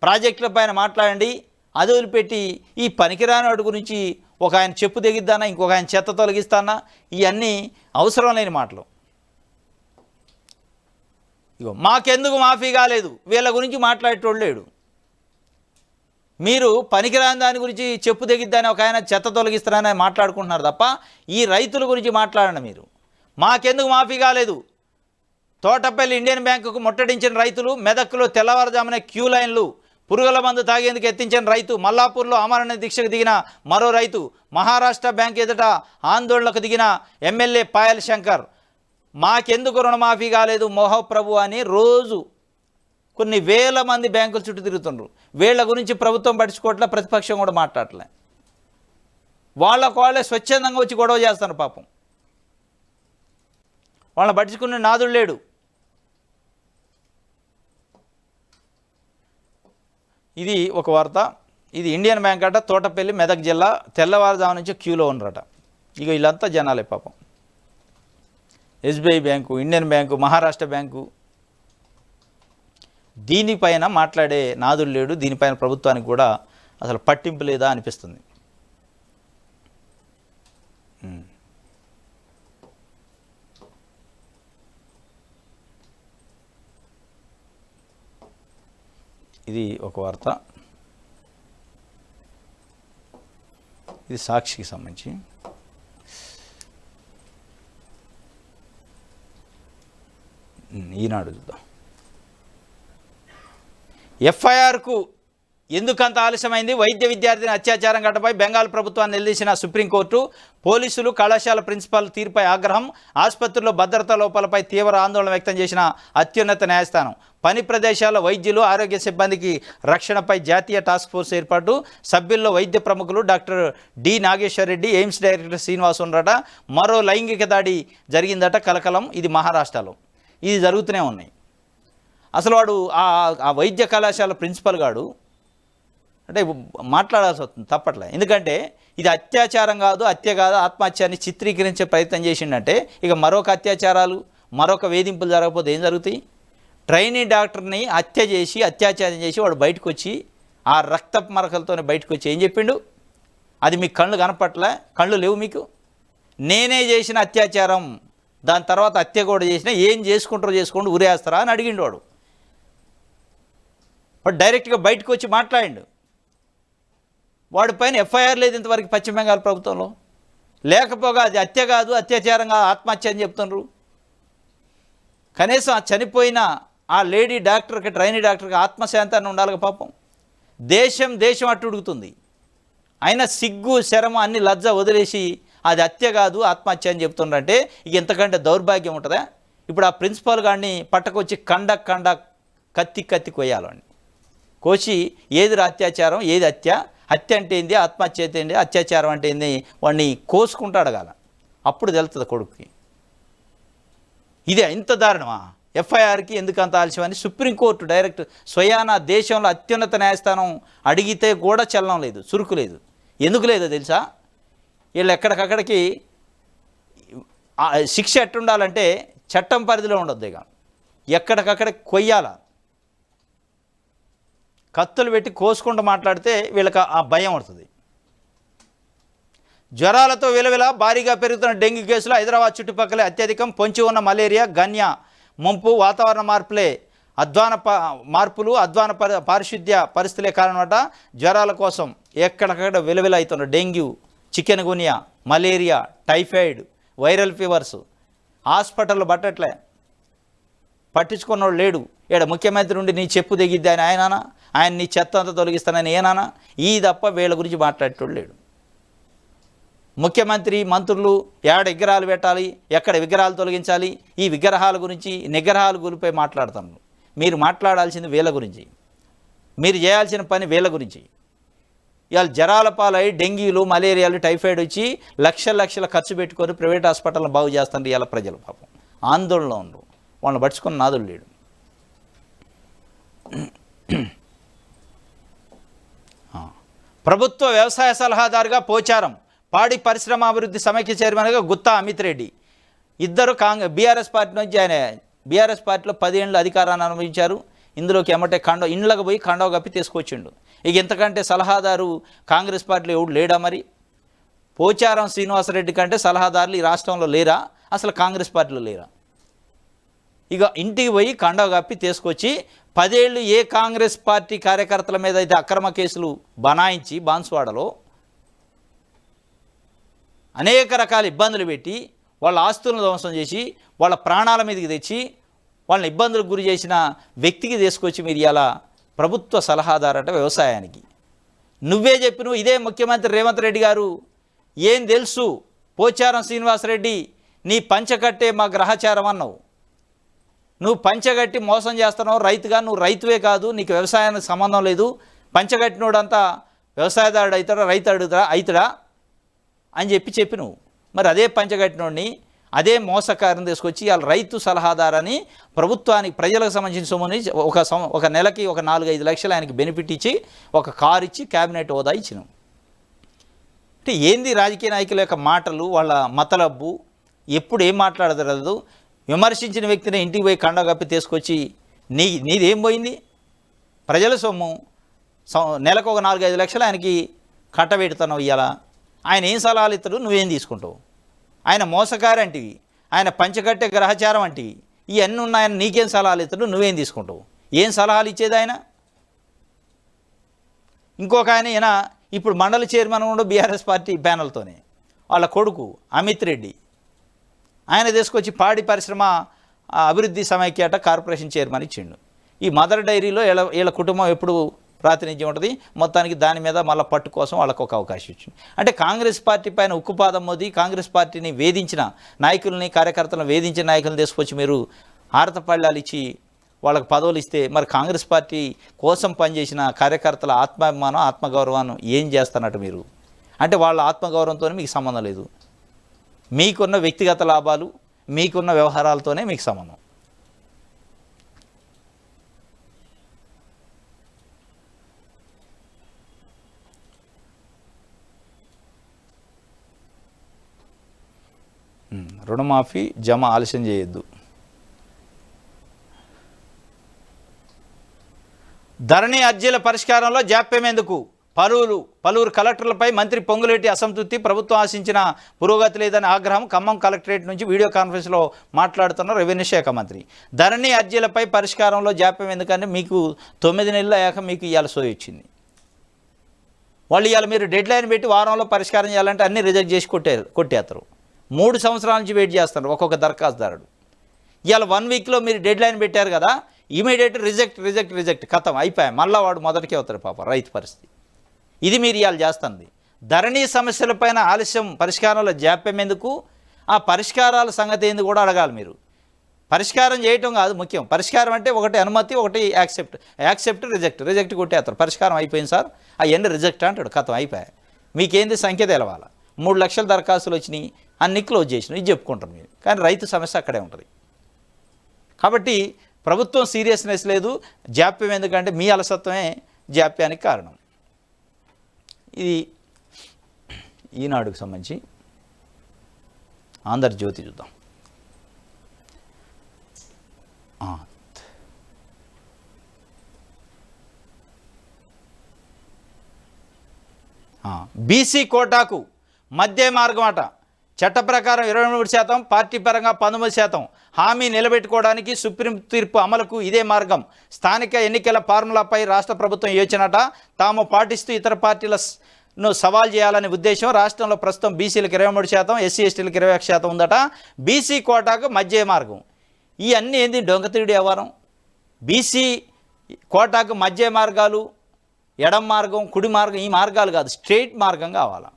ప్రాజెక్టుల పైన మాట్లాడండి. అది వదిలిపెట్టి ఈ పనికిరాని వాటి గురించి ఒక ఆయన చెప్పు దిగిద్దానా, ఇంకొక ఆయన చెత్త తొలగిస్తానా, ఇవన్నీ అవసరం లేని మాటలు. ఇగో మాకెందుకు మాఫీ కాలేదు, వీళ్ళ గురించి మాట్లాడేటోళ్ళు లేడు. మీరు పనికిరాని దాని గురించి చెప్పు దిగిద్దని ఒక ఆయన చెత్త తొలగిస్తారని మాట్లాడుకుంటున్నారు తప్ప ఈ రైతుల గురించి మాట్లాడండి మీరు. మాకెందుకు మాఫీ కాలేదు? తోటపల్లి ఇండియన్ బ్యాంకుకు ముట్టడించిన రైతులు, మెదక్లో తెల్లవారుజామున క్యూ లైన్లు, పురుగుల మందు తాగేందుకు ఎత్తించిన రైతు, మల్లాపూర్లో ఆమరణ దీక్షకు దిగిన మరో రైతు, మహారాష్ట్ర బ్యాంక్ ఎదుట ఆందోళనకు దిగిన ఎమ్మెల్యే పాయల్ శంకర్, మాకెందుకు రుణమాఫీ కాలేదు మోహప్రభు అని రోజు కొన్ని వేల మంది బ్యాంకుల చుట్టూ తిరుగుతుండ్రు. వీళ్ళ గురించి ప్రభుత్వం పట్టించుకోవట్లే, ప్రతిపక్షం కూడా మాట్లాడలే. వాళ్ళే స్వచ్ఛందంగా వచ్చి గొడవ చేస్తారు. పాపం వాళ్ళని పట్టించుకునే నాదుడు లేడు. ఇది ఒక వార్త. ఇది ఇండియన్ బ్యాంక్ అట, తోటపల్లి, మెదక్ జిల్లా. తెల్లవారుజాము నుంచి క్యూలో ఉన్నారట. ఇక వీళ్ళంతా జనాలే పాపం. SBI bank, Indian bank, Maharashtra bank, దీనిపైన మాట్లాడే నాదుడు లేడు. దీనిపైన ప్రభుత్వానికి కూడా అసలు పట్టింపు లేదా అనిపిస్తుంది. ఇది ఒక వార్త. ఇది సాక్షికి సంబంధించి. ఈనాడు చూద్దాం. ఎఫ్ఐఆర్కు ఎందుకంత ఆలస్యమైంది? వైద్య విద్యార్థిని అత్యాచారం ఘటనపై బెంగాల్ ప్రభుత్వాన్ని నిలదీసిన సుప్రీంకోర్టు. పోలీసులు, కళాశాల ప్రిన్సిపాల్ తీరుపై ఆగ్రహం. ఆసుపత్రుల్లో భద్రతా లోపాలపై తీవ్ర ఆందోళన వ్యక్తం చేసిన అత్యున్నత న్యాయస్థానం. పని ప్రదేశాల్లో వైద్యులు, ఆరోగ్య సిబ్బందికి రక్షణపై జాతీయ టాస్క్ ఫోర్స్ ఏర్పాటు. సభ్యుల్లో వైద్య ప్రముఖులు doctor D Nageshwar Reddy, AIIMS director Srinivas ఉండట. మరో లైంగిక దాడి జరిగిందట, కలకలం. ఇది మహారాష్ట్రలో. ఇది జరుగుతూనే ఉన్నాయి. అసలు వాడు ఆ వైద్య కళాశాల ప్రిన్సిపల్ గాడు అంటే మాట్లాడాల్సి వస్తుంది, తప్పట్లే. ఎందుకంటే ఇది అత్యాచారం కాదు, హత్య కాదు, ఆత్మహత్య అని చిత్రీకరించే ప్రయత్నం చేసిండంటే ఇక మరొక అత్యాచారాలు, మరొక వేధింపులు జరగకపోతే ఏం జరుగుతాయి? ట్రైనీ డాక్టర్ని హత్య చేసి, అత్యాచారం చేసి వాడు బయటకు వచ్చి ఆ రక్తపు మరకలతోనే బయటకు వచ్చి ఏం చెప్పిండు? అది మీకు కళ్ళు కనపట్లే, కళ్ళు లేవు మీకు. నేనే చేసిన అత్యాచారం, దాని తర్వాత హత్య కూడా చేసిన, ఏం చేసుకుంటారో చేసుకోండి, ఉరేస్తారా అని అడిగిండు వాడు. వాడు డైరెక్ట్గా బయటకు వచ్చి మాట్లాడిండు. వాడి పైన ఎఫ్ఐఆర్ లేదు ఇంతవరకు పశ్చిమ బెంగాల్ ప్రభుత్వంలో. లేకపోగా అది హత్య కాదు, అత్యాచారం కాదు, ఆత్మహత్య అని చెప్తున్నారు. కనీసం చనిపోయిన ఆ లేడీ డాక్టర్కి ట్రైనీ డాక్టర్కి ఆత్మశాంతాన్ని ఉండాలిగా పాపం. దేశం అట్టు ఉడుకుతుంది. అయినా సిగ్గు శరమ అన్ని లజ్జ వదిలేసి అది హత్య కాదు ఆత్మహత్య అని చెప్తుండ్రంటే ఇక ఎంతకంటే దౌర్భాగ్యం ఉంటుందా? ఇప్పుడు ఆ ప్రిన్సిపాల్ గారిని పట్టకొచ్చి కండ కత్తి కొయ్యాలని కోసి ఏది అత్యాచారం ఏది హత్య అంటే ఏంది, ఆత్మహత్య అయితే ఏంది, అత్యాచారం అంటే ఏంది వాడిని కోసుకుంటాడు కదా, అప్పుడు తెలుస్తుంది కొడుకుకి. ఇదే ఇంత దారుణమా? ఎఫ్ఐఆర్కి ఎందుకు అంత ఆలస్యమని సుప్రీంకోర్టు డైరెక్ట్ స్వయాన దేశంలో అత్యున్నత న్యాయస్థానం అడిగితే కూడా చలనం లేదు, చురుకు లేదు. ఎందుకు లేదో తెలుసా? వీళ్ళు ఎక్కడికక్కడికి శిక్ష ఎట్టుండాలంటే చట్టం పరిధిలో ఉండొద్దు, ఇక ఎక్కడికక్కడ కొయ్యాల, కత్తులు పెట్టి కోసుకుంటూ మాట్లాడితే వీళ్ళకి ఆ భయం వస్తుంది. జ్వరాలతో విలవిల భారీగా పెరుగుతున్న డెంగ్యూ కేసులు హైదరాబాద్ చుట్టుపక్కలే అత్యధికం. పొంచి ఉన్న మలేరియా గన్య ముంపు వాతావరణ అధ్వాన పారిశుద్ధ్య పరిస్థితులే కారణమట. జ్వరాల కోసం ఎక్కడికక్కడ విలవిల అవుతున్న dengue, chikungunya, malaria, typhoid, viral fevers. Hospital పట్టట్లే, పట్టించుకున్నోడు లేడు. ఇక్కడ ముఖ్యమంత్రి నుండి నీ చెప్పు దిగిద్ది అని ఆయన నీ చెత్త అంతా తొలగిస్తానని ఈ తప్ప వీళ్ళ గురించి మాట్లాడేటోడు లేడు. ముఖ్యమంత్రి మంత్రులు ఏడ విగ్రహాలు పెట్టాలి, ఎక్కడ విగ్రహాలు తొలగించాలి, ఈ విగ్రహాల గురించి నిగ్రహాల గురిపై మాట్లాడుతున్నారు. మీరు మాట్లాడాల్సింది వీళ్ళ గురించి, మీరు చేయాల్సిన పని వీళ్ళ గురించి. ఇవాళ జ్వరాల పాలై డెంగ్యూలు, మలేరియాలు, టైఫాయిడ్ వచ్చి లక్షల ఖర్చు పెట్టుకొని ప్రైవేట్ హాస్పిటల్ని బాగు చేస్తారు. ఇవాళ ప్రజలు పాపం ఆందోళనలో ఉండరు, వాళ్ళని పట్టుకుని నాదులు లేడు. ప్రభుత్వ వ్యవసాయ సలహాదారుగా పోచారం, పాడి పరిశ్రమ అభివృద్ధి సమైక్య చైర్మన్గా గుత్తా అమిత్ రెడ్డి. ఇద్దరు బీఆర్ఎస్ పార్టీ నుంచి ఆయన బీఆర్ఎస్ పార్టీలో 10 ఏళ్ళు అధికారాన్ని అనుభవించారు. ఇందులోకి ఎమ్మటే ఇండ్లకు పోయి కండవ కప్పి తీసుకొచ్చిండు. ఇక ఎంతకంటే సలహాదారు కాంగ్రెస్ పార్టీలో ఎవడు లేడా? మరి పోచారం శ్రీనివాసరెడ్డి కంటే సలహాదారులు ఈ రాష్ట్రంలో లేరా? అసలు కాంగ్రెస్ పార్టీలో లేరా? ఇక ఇంటికి పోయి కండవ కప్పి తీసుకొచ్చి 10 ఏళ్ళు ఏ కాంగ్రెస్ పార్టీ కార్యకర్తల మీద అయితే అక్రమ కేసులు బనాయించి బాన్సువాడలో అనేక రకాల ఇబ్బందులు పెట్టి వాళ్ళ ఆస్తులను ధ్వంసం చేసి వాళ్ళ ప్రాణాల మీదకి తెచ్చి వాళ్ళని ఇబ్బందులకు గురి చేసిన వ్యక్తికి తీసుకొచ్చి మీరు ఇలా ప్రభుత్వ సలహాదారట వ్యవసాయానికి. నువ్వే చెప్పిన ఇదే ముఖ్యమంత్రి రేవంత్ రెడ్డి గారు ఏం తెలుసు పోచారం శ్రీనివాసరెడ్డి నీ పంచకట్టే మా గ్రహచారం అన్నావు. నువ్వు పంచగట్టి మోసం చేస్తున్నావు రైతుగా. నువ్వు రైతువే కాదు, నీకు వ్యవసాయానికి సంబంధం లేదు. పంచగట్టినోడంతా వ్యవసాయదారుడు అవుతాడా, రైతు అవుతాడా అని చెప్పి నువ్వు మరి అదే పంచగట్టినోడిని అదే మోసకారిని తీసుకొచ్చి వాళ్ళ రైతు సలహాదారని ప్రభుత్వానికి ప్రజలకు సంబంధించిన సొమ్ముని ఒక నెలకి ఒక 4-5 లక్షలు ఆయనకి బెనిఫిట్ ఇచ్చి ఒక కారు ఇచ్చి క్యాబినెట్ హోదా ఇచ్చినావు. అంటే ఏంది రాజకీయ నాయకుల యొక్క మాటలు, వాళ్ళ మతలబ్బు, ఎప్పుడు ఏం మాట్లాడదు. విమర్శించిన వ్యక్తిని ఇంటికి పోయి కండ కప్పి తీసుకొచ్చి నీదేం పోయింది? ప్రజల సొమ్ము నెలకు ఒక 4-5 లక్షలు ఆయనకి కట్టబెడుతున్నావు. ఇవాళ ఆయన ఏం సలహాలు ఇస్తాడు, నువ్వేం తీసుకుంటావు? ఆయన మోసకారి అంటివి, ఆయన పంచకట్టే గ్రహచారం అంటివి, ఇవన్నీ ఉన్నాయని నీకేం సలహాలు ఇస్తాడు, నువ్వేం తీసుకుంటావు? ఏం సలహాలు ఇచ్చేది ఆయన? ఇంకొక ఆయన ఇప్పుడు మండలి చైర్మన్ కూడా బీఆర్ఎస్ పార్టీ ప్యానల్తోనే, వాళ్ళ కొడుకు అమిత్ రెడ్డి ఆయన తీసుకొచ్చి పాడి పరిశ్రమ అభివృద్ధి సమైక్యట కార్పొరేషన్ చైర్మన్ ఇచ్చిండు. ఈ మదర్ డైరీలో వీళ్ళ కుటుంబం ఎప్పుడు ప్రాతినిధ్యం ఉంటుంది. మొత్తానికి దాని మీద మళ్ళీ పట్టు కోసం వాళ్ళకు ఒక అవకాశం ఇచ్చింది. అంటే కాంగ్రెస్ పార్టీ పైన ఉక్కుపాదం మోది కాంగ్రెస్ పార్టీని వేధించిన నాయకుల్ని, కార్యకర్తలను వేధించిన నాయకులను తీసుకొచ్చి మీరు ఆరతపళ్ళాలు ఇచ్చి వాళ్ళకి పదవులు ఇస్తే మరి కాంగ్రెస్ పార్టీ కోసం పనిచేసిన కార్యకర్తల ఆత్మాభిమానం, ఆత్మగౌరవాన్ని ఏం చేస్తున్నట్టు మీరు? అంటే వాళ్ళ ఆత్మగౌరవంతోనే మీకు సంబంధం లేదు, మీకున్న వ్యక్తిగత లాభాలు, మీకున్న వ్యవహారాలతోనే మీకు సంబంధం. రుణమాఫీ జమ ఆలస్యం చేయొద్దు. ధరణి అర్జీల పరిష్కారంలో జాప్యం ఎందుకు? పలువురు కలెక్టర్లపై మంత్రి పొంగులేటి అసంతృప్తి. ప్రభుత్వం ఆశించిన పురోగతి లేదని ఆగ్రహం. ఖమ్మం కలెక్టరేట్ నుంచి వీడియో కాన్ఫరెన్స్లో మాట్లాడుతున్న రెవెన్యూ శాఖ మంత్రి. ధరణి అర్జీలపై పరిష్కారంలో జాప్యం ఎందుకంటే మీకు 9 నెలలు అయ్యాక మీకు ఇవాళ సోయి వచ్చింది. వాళ్ళు ఇవాళ మీరు డెడ్ లైన్ పెట్టి వారంలో పరిష్కారం చేయాలంటే అన్నీ రిజెక్ట్ చేసి కొట్టేస్తారు. 3 సంవత్సరాల నుంచి వెయిట్ చేస్తారు ఒక్కొక్క దరఖాస్తుదారుడు. ఇవాళ 1 వీక్లో మీరు డెడ్ లైన్ పెట్టారు కదా, ఇమీడియట్ రిజెక్ట్ కథం అయిపోయాయి. మళ్ళీ వాడు మొదటికే అవుతాడు పాప రైతు పరిస్థితి. ఇది మీరు ఇవాళ చేస్తుంది. ధరణి సమస్యలపైన ఆలస్యం, పరిష్కారంలో జాప్యం ఎందుకు, ఆ పరిష్కారాల సంగతి ఏంది కూడా అడగాలి మీరు. పరిష్కారం చేయటం కాదు ముఖ్యం. పరిష్కారం అంటే ఒకటి అనుమతి, ఒకటి యాక్సెప్ట్ రిజెక్ట్ కొట్టేస్తారు. పరిష్కారం అయిపోయింది సార్, అవన్నీ రిజెక్ట్ అంటాడు, కథం అయిపోయాయి. మీకేంది సంఖ్య తెలవాలి. 3 లక్షల దరఖాస్తులు వచ్చినాయి, అన్ని క్లోజ్ చేసినాయి, ఇది చెప్పుకుంటారు మీరు. కానీ రైతు సమస్య అక్కడే ఉంటుంది. కాబట్టి ప్రభుత్వం సీరియస్నెస్ లేదు, జాప్యం ఎందుకంటే మీ అలసత్వమే జాప్యానికి కారణం. ఇది ఈనాడుకు సంబంధించి. ఆంధ్రజ్యోతి చూద్దాం. బీసీ కోటాకు మధ్య మార్గం అట. చట్ట ప్రకారం 23%, పార్టీ పరంగా 19%. హామీ నిలబెట్టుకోవడానికి సుప్రీం తీర్పు అమలుకు ఇదే మార్గం. స్థానిక ఎన్నికల ఫార్ములాపై రాష్ట్ర ప్రభుత్వం యోచనట. తాము పాటిస్తూ ఇతర పార్టీలను సవాల్ చేయాలనే ఉద్దేశం. రాష్ట్రంలో ప్రస్తుతం బీసీలకు 23%, ఎస్సీ ఎస్టీలకు 21% ఉందట. బీసీ కోటాకు మధ్య మార్గం. ఈ అన్నీ ఏంది డొంకతిడి వ్యవహారం. బీసీ కోటాకు మధ్య మార్గాలు, ఎడం మార్గం, కుడి మార్గం, ఈ మార్గాలు కాదు, స్ట్రైట్ మార్గం కావాలా.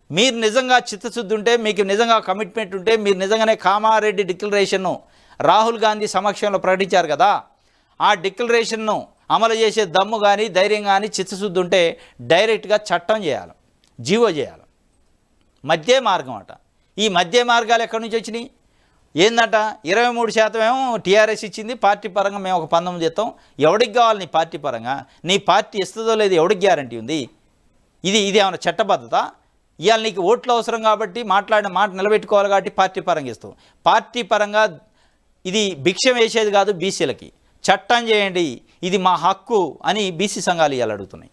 మీరు నిజంగా చిత్తశుద్ధి ఉంటే, మీకు నిజంగా కమిట్మెంట్ ఉంటే, మీరు నిజంగానే కామారెడ్డి డిక్లరేషన్ను రాహుల్ గాంధీ సమక్షంలో ప్రకటించారు కదా, ఆ డిక్లరేషన్ను అమలు చేసే దమ్ము కానీ, ధైర్యం కానీ, చిత్తశుద్ధి ఉంటే డైరెక్ట్గా చట్టం చేయాలి, జీవో చేయాలి. మధ్య మార్గం అట. ఈ మధ్య మార్గాలు ఎక్కడి నుంచి వచ్చినాయి? ఏందట, 23% ఏమో టీఆర్ఎస్ ఇచ్చింది, పార్టీ పరంగా మేము ఒక 19 ఇస్తాం. ఎవడికి కావాలి నీ పార్టీ పరంగా? నీ పార్టీ ఇస్తుందో లేదు ఎవడికి గ్యారంటీ ఉంది? ఇది ఏమైనా చట్టబద్ధత? ఇవాళ నీకు ఓట్లు అవసరం కాబట్టి, మాట్లాడిన మాట నిలబెట్టుకోవాలి కాబట్టి పార్టీ పరంగా ఇస్తాం. పార్టీ పరంగా ఇది భిక్షం వేసేది కాదు, బీసీలకి చట్టం చేయండి, ఇది మా హక్కు అని బీసీ సంఘాలు ఇవాళ అడుగుతున్నాయి.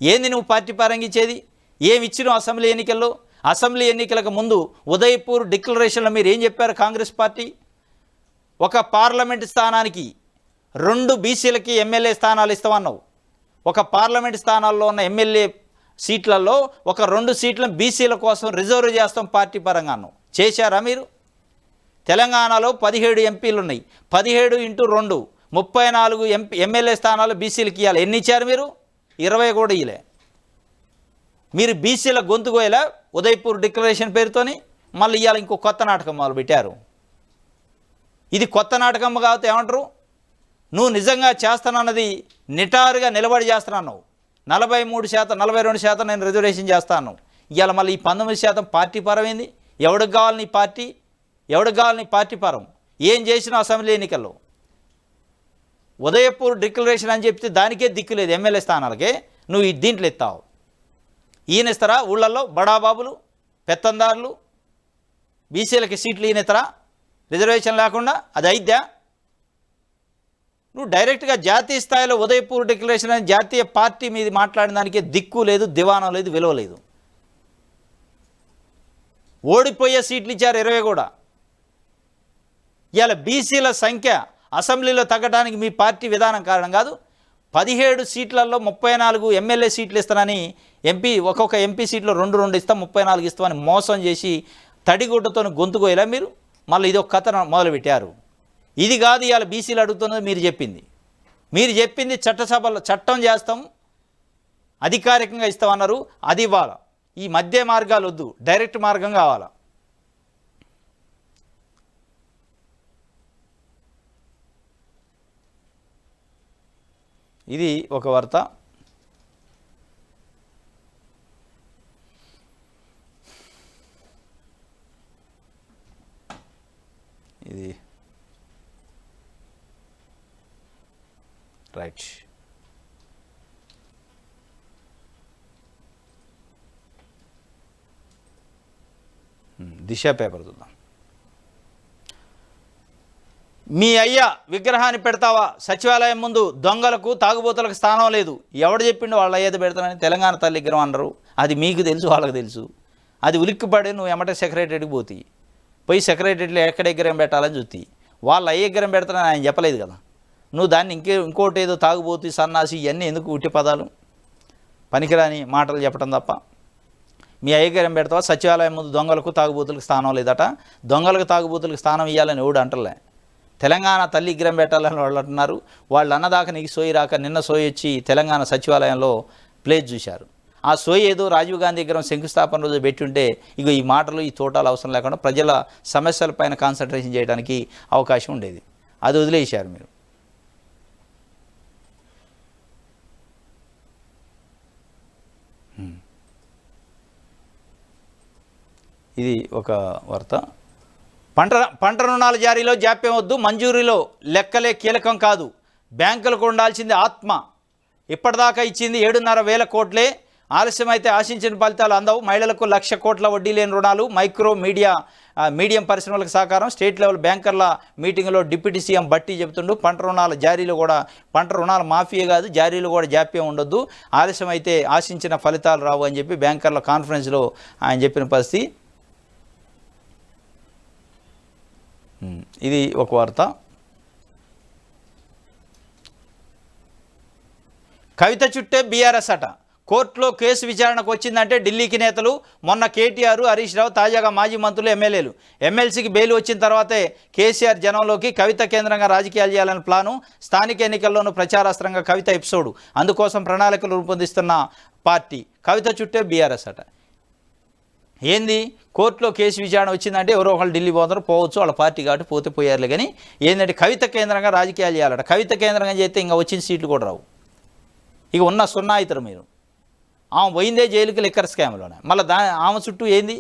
ఏంది నువ్వు పార్టీ పరంగా ఇచ్చేది? ఏమి ఇచ్చినావు అసెంబ్లీ ఎన్నికల్లో? అసెంబ్లీ ఎన్నికలకు ముందు ఉదయపూర్ డిక్లరేషన్లో మీరు ఏం చెప్పారు? కాంగ్రెస్ పార్టీ ఒక పార్లమెంట్ స్థానానికి 2 బీసీలకి ఎమ్మెల్యే స్థానాలు ఇస్తామన్నావు. ఒక పార్లమెంట్ స్థానాల్లో ఉన్న ఎమ్మెల్యే సీట్లలో ఒక 2 సీట్లను బీసీల కోసం రిజర్వ్ చేస్తాం పార్టీ పరంగా అన్నావు. చేశారా మీరు? తెలంగాణలో 17 ఎంపీలు ఉన్నాయి. 17 × 2 34 ఎమ్మెల్యే స్థానాలు బీసీలకి ఇవ్వాలి. ఎన్ని ఇచ్చారు మీరు? 20 కూడా ఇవ్వలే. మీరు బీసీల గొంతు కోయలా ఉదయపూర్ డిక్లరేషన్ పేరుతోని. మళ్ళీ ఇవాళ ఇంకో కొత్త నాటకం మొదలుపెట్టారు. ఇది కొత్త నాటకం కాబట్టి ఏమంటారు? నువ్వు నిజంగా చేస్తానన్నది నిటారుగా నిలబడి చేస్తున్నావు. 43%, 42% నేను రిజర్వేషన్ చేస్తాను. ఇవాళ మళ్ళీ ఈ 19% పార్టీ పరమైంది. ఎవడికి కావాలి నీ పార్టీ? ఎవడికి కావాలి నీ పార్టీ పరం? ఏం చేసినా అసెంబ్లీ ఎన్నికల్లో ఉదయపూర్ డిక్లరేషన్ అని చెప్తే దానికే దిక్కు లేదు. ఎమ్మెల్యే స్థానాలకే నువ్వు దీంట్లో ఎత్తావు. ఈయన ఇస్తారా? ఊళ్ళల్లో బడాబాబులు, పెత్తందారులు బీసీలకి సీట్లు ఈయన ఇస్తారా రిజర్వేషన్ లేకుండా? అది అయిద్దా? నువ్వు డైరెక్ట్గా జాతీయ స్థాయిలో ఉదయపూర్ డిక్లరేషన్ అని జాతీయ పార్టీ మీద మాట్లాడిన దానికి దిక్కు లేదు, దివానం లేదు, విలువ లేదు. ఓడిపోయే సీట్లు ఇచ్చారు 20 కూడా. ఇవాళ బీసీల సంఖ్య అసెంబ్లీలో తగ్గడానికి మీ పార్టీ విధానం కారణం కాదు. 17 సీట్లలో 34 ఎమ్మెల్యే సీట్లు ఇస్తానని ఒక్కొక్క ఎంపీ సీట్లో 2 ఇస్తాం, 34 ఇస్తామని మోసం చేసి తడిగుడ్డతో గొంతుకోయేలా మీరు మళ్ళీ ఇది ఒక కథ మొదలుపెట్టారు. ఇది కాదు ఇవాళ బీసీలు అడుగుతున్నది. మీరు చెప్పింది చట్టసభలో చట్టం చేస్తాం, అధికారికంగా ఇస్తామన్నారు. అది ఇవ్వాలా. ఈ మధ్య మార్గాలు వద్దు, డైరెక్ట్ మార్గం కావాలా. ఇది ఒక వార్త. ఇది రైట్. దిశ పేపర్ చూద్దాం. మీ అయ్యా విగ్రహాన్ని పెడతావా? సచివాలయం ముందు దొంగలకు తాగుబోతులకు స్థానం లేదు. ఎవడు చెప్పిండు వాళ్ళ అయ్యేది పెడతానని? తెలంగాణ తల్లి విగ్రహం అన్నారు. అది మీకు తెలుసు, వాళ్ళకి తెలుసు. అది ఉలిక్కిపడి నువ్వు ఎమ్మటే సెక్రటరీకి పోయి సెక్రటరీలో ఎక్కడ విగ్రహం పెట్టాలని చూసి వాళ్ళ అయ్యే విగ్రహం పెడతానని ఆయన చెప్పలేదు కదా. నువ్వు దాన్ని ఇంకోటి ఏదో తాగుబోతు, సన్నాసి, ఇవన్నీ ఎందుకు ఉట్టి పదాలు, పనికిరాని మాటలు చెప్పడం తప్ప. మీ అయ్యగారం పెడతావా? సచివాలయం ముందు దొంగలకు తాగుబోతులకు స్థానం లేదట. దొంగలకు తాగుబోతులకు స్థానం ఇవ్వాలని ఎవడు అంటలే. తెలంగాణ తల్లి విగ్రహం పెట్టాలని వాళ్ళు అంటున్నారు. వాళ్ళు అన్నదాకా నీకు సోయి రాక నిన్న సోయి వచ్చి తెలంగాణ సచివాలయంలో ప్లేస్ చూశారు. ఆ సోయి ఏదో రాజీవ్ గాంధీ విగ్రహం శంకుస్థాపన రోజు పెట్టుంటే ఇక ఈ మాటలు ఈ తోటాలు అవసరం లేకుండా ప్రజల సమస్యలపైన కాన్సన్ట్రేషన్ చేయడానికి అవకాశం ఉండేది. అది వదిలేశారు మీరు. ఇది ఒక వార్త. పంట రుణాల జారీలో జాప్యం వద్దు, మంజూరీలో లెక్కలే కీలకం కాదు, బ్యాంకులకు ఉండాల్సింది ఆత్మ. ఇప్పటిదాకా ఇచ్చింది 7,500 కోట్లే, ఆలస్యమైతే ఆశించిన ఫలితాలు అందవు. మహిళలకు 1,00,000 కోట్ల వడ్డీ లేని రుణాలు, మైక్రో మీడియం పరిశ్రమలకు సహకారం. స్టేట్ లెవెల్ బ్యాంకర్ల మీటింగ్లో డిప్యూటీ సీఎం బట్టి చెబుతుండు. పంట రుణాల జారీలో కూడా పంట రుణాల మాఫియే కాదు, జారీలో కూడా జాప్యం ఉండొద్దు, ఆలస్యమైతే ఆశించిన ఫలితాలు రావు అని చెప్పి బ్యాంకర్ల కాన్ఫరెన్స్లో ఆయన చెప్పిన పరిస్థితి. ఇది ఒక వార్త. కవిత చుట్టే బీఆర్ఎస్ అట. కోర్టులో కేసు విచారణకు వచ్చిందంటే ఢిల్లీకి నేతలు. మొన్న కేటీఆర్, హరీష్ రావు, తాజాగా మాజీ మంత్రులు, ఎమ్మెల్యేలు. ఎమ్మెల్సీకి బెయిల్ వచ్చిన తర్వాతే కేసీఆర్ జనంలోకి. కవిత కేంద్రంగా రాజకీయాలు చేయాలని ప్లాను. స్థానిక ఎన్నికల్లోనూ ప్రచారాస్త్రంగా కవిత ఎపిసోడ్. అందుకోసం ప్రణాళికలు రూపొందిస్తున్న పార్టీ. కవిత చుట్టే బీఆర్ఎస్ అట. ఏంది, కోర్టులో కేసు విచారణ వచ్చిందంటే ఎవరో ఒకళ్ళు ఢిల్లీ పోతారు, పోవచ్చు, వాళ్ళ పార్టీ కాబట్టి పోతే పోయారులే. కానీ ఏంటంటే కవిత కేంద్రంగా రాజకీయాలు చేయాలట. కవిత కేంద్రంగా చేస్తే ఇంకా వచ్చిన సీట్లు కూడా రావు. ఇక ఉన్న సున్నా అవుతారు మీరు. ఆమె పోయిందే జైలుకి లిక్కర్ స్కామ్లోనే. మళ్ళీ ఆమె చుట్టూ ఏంది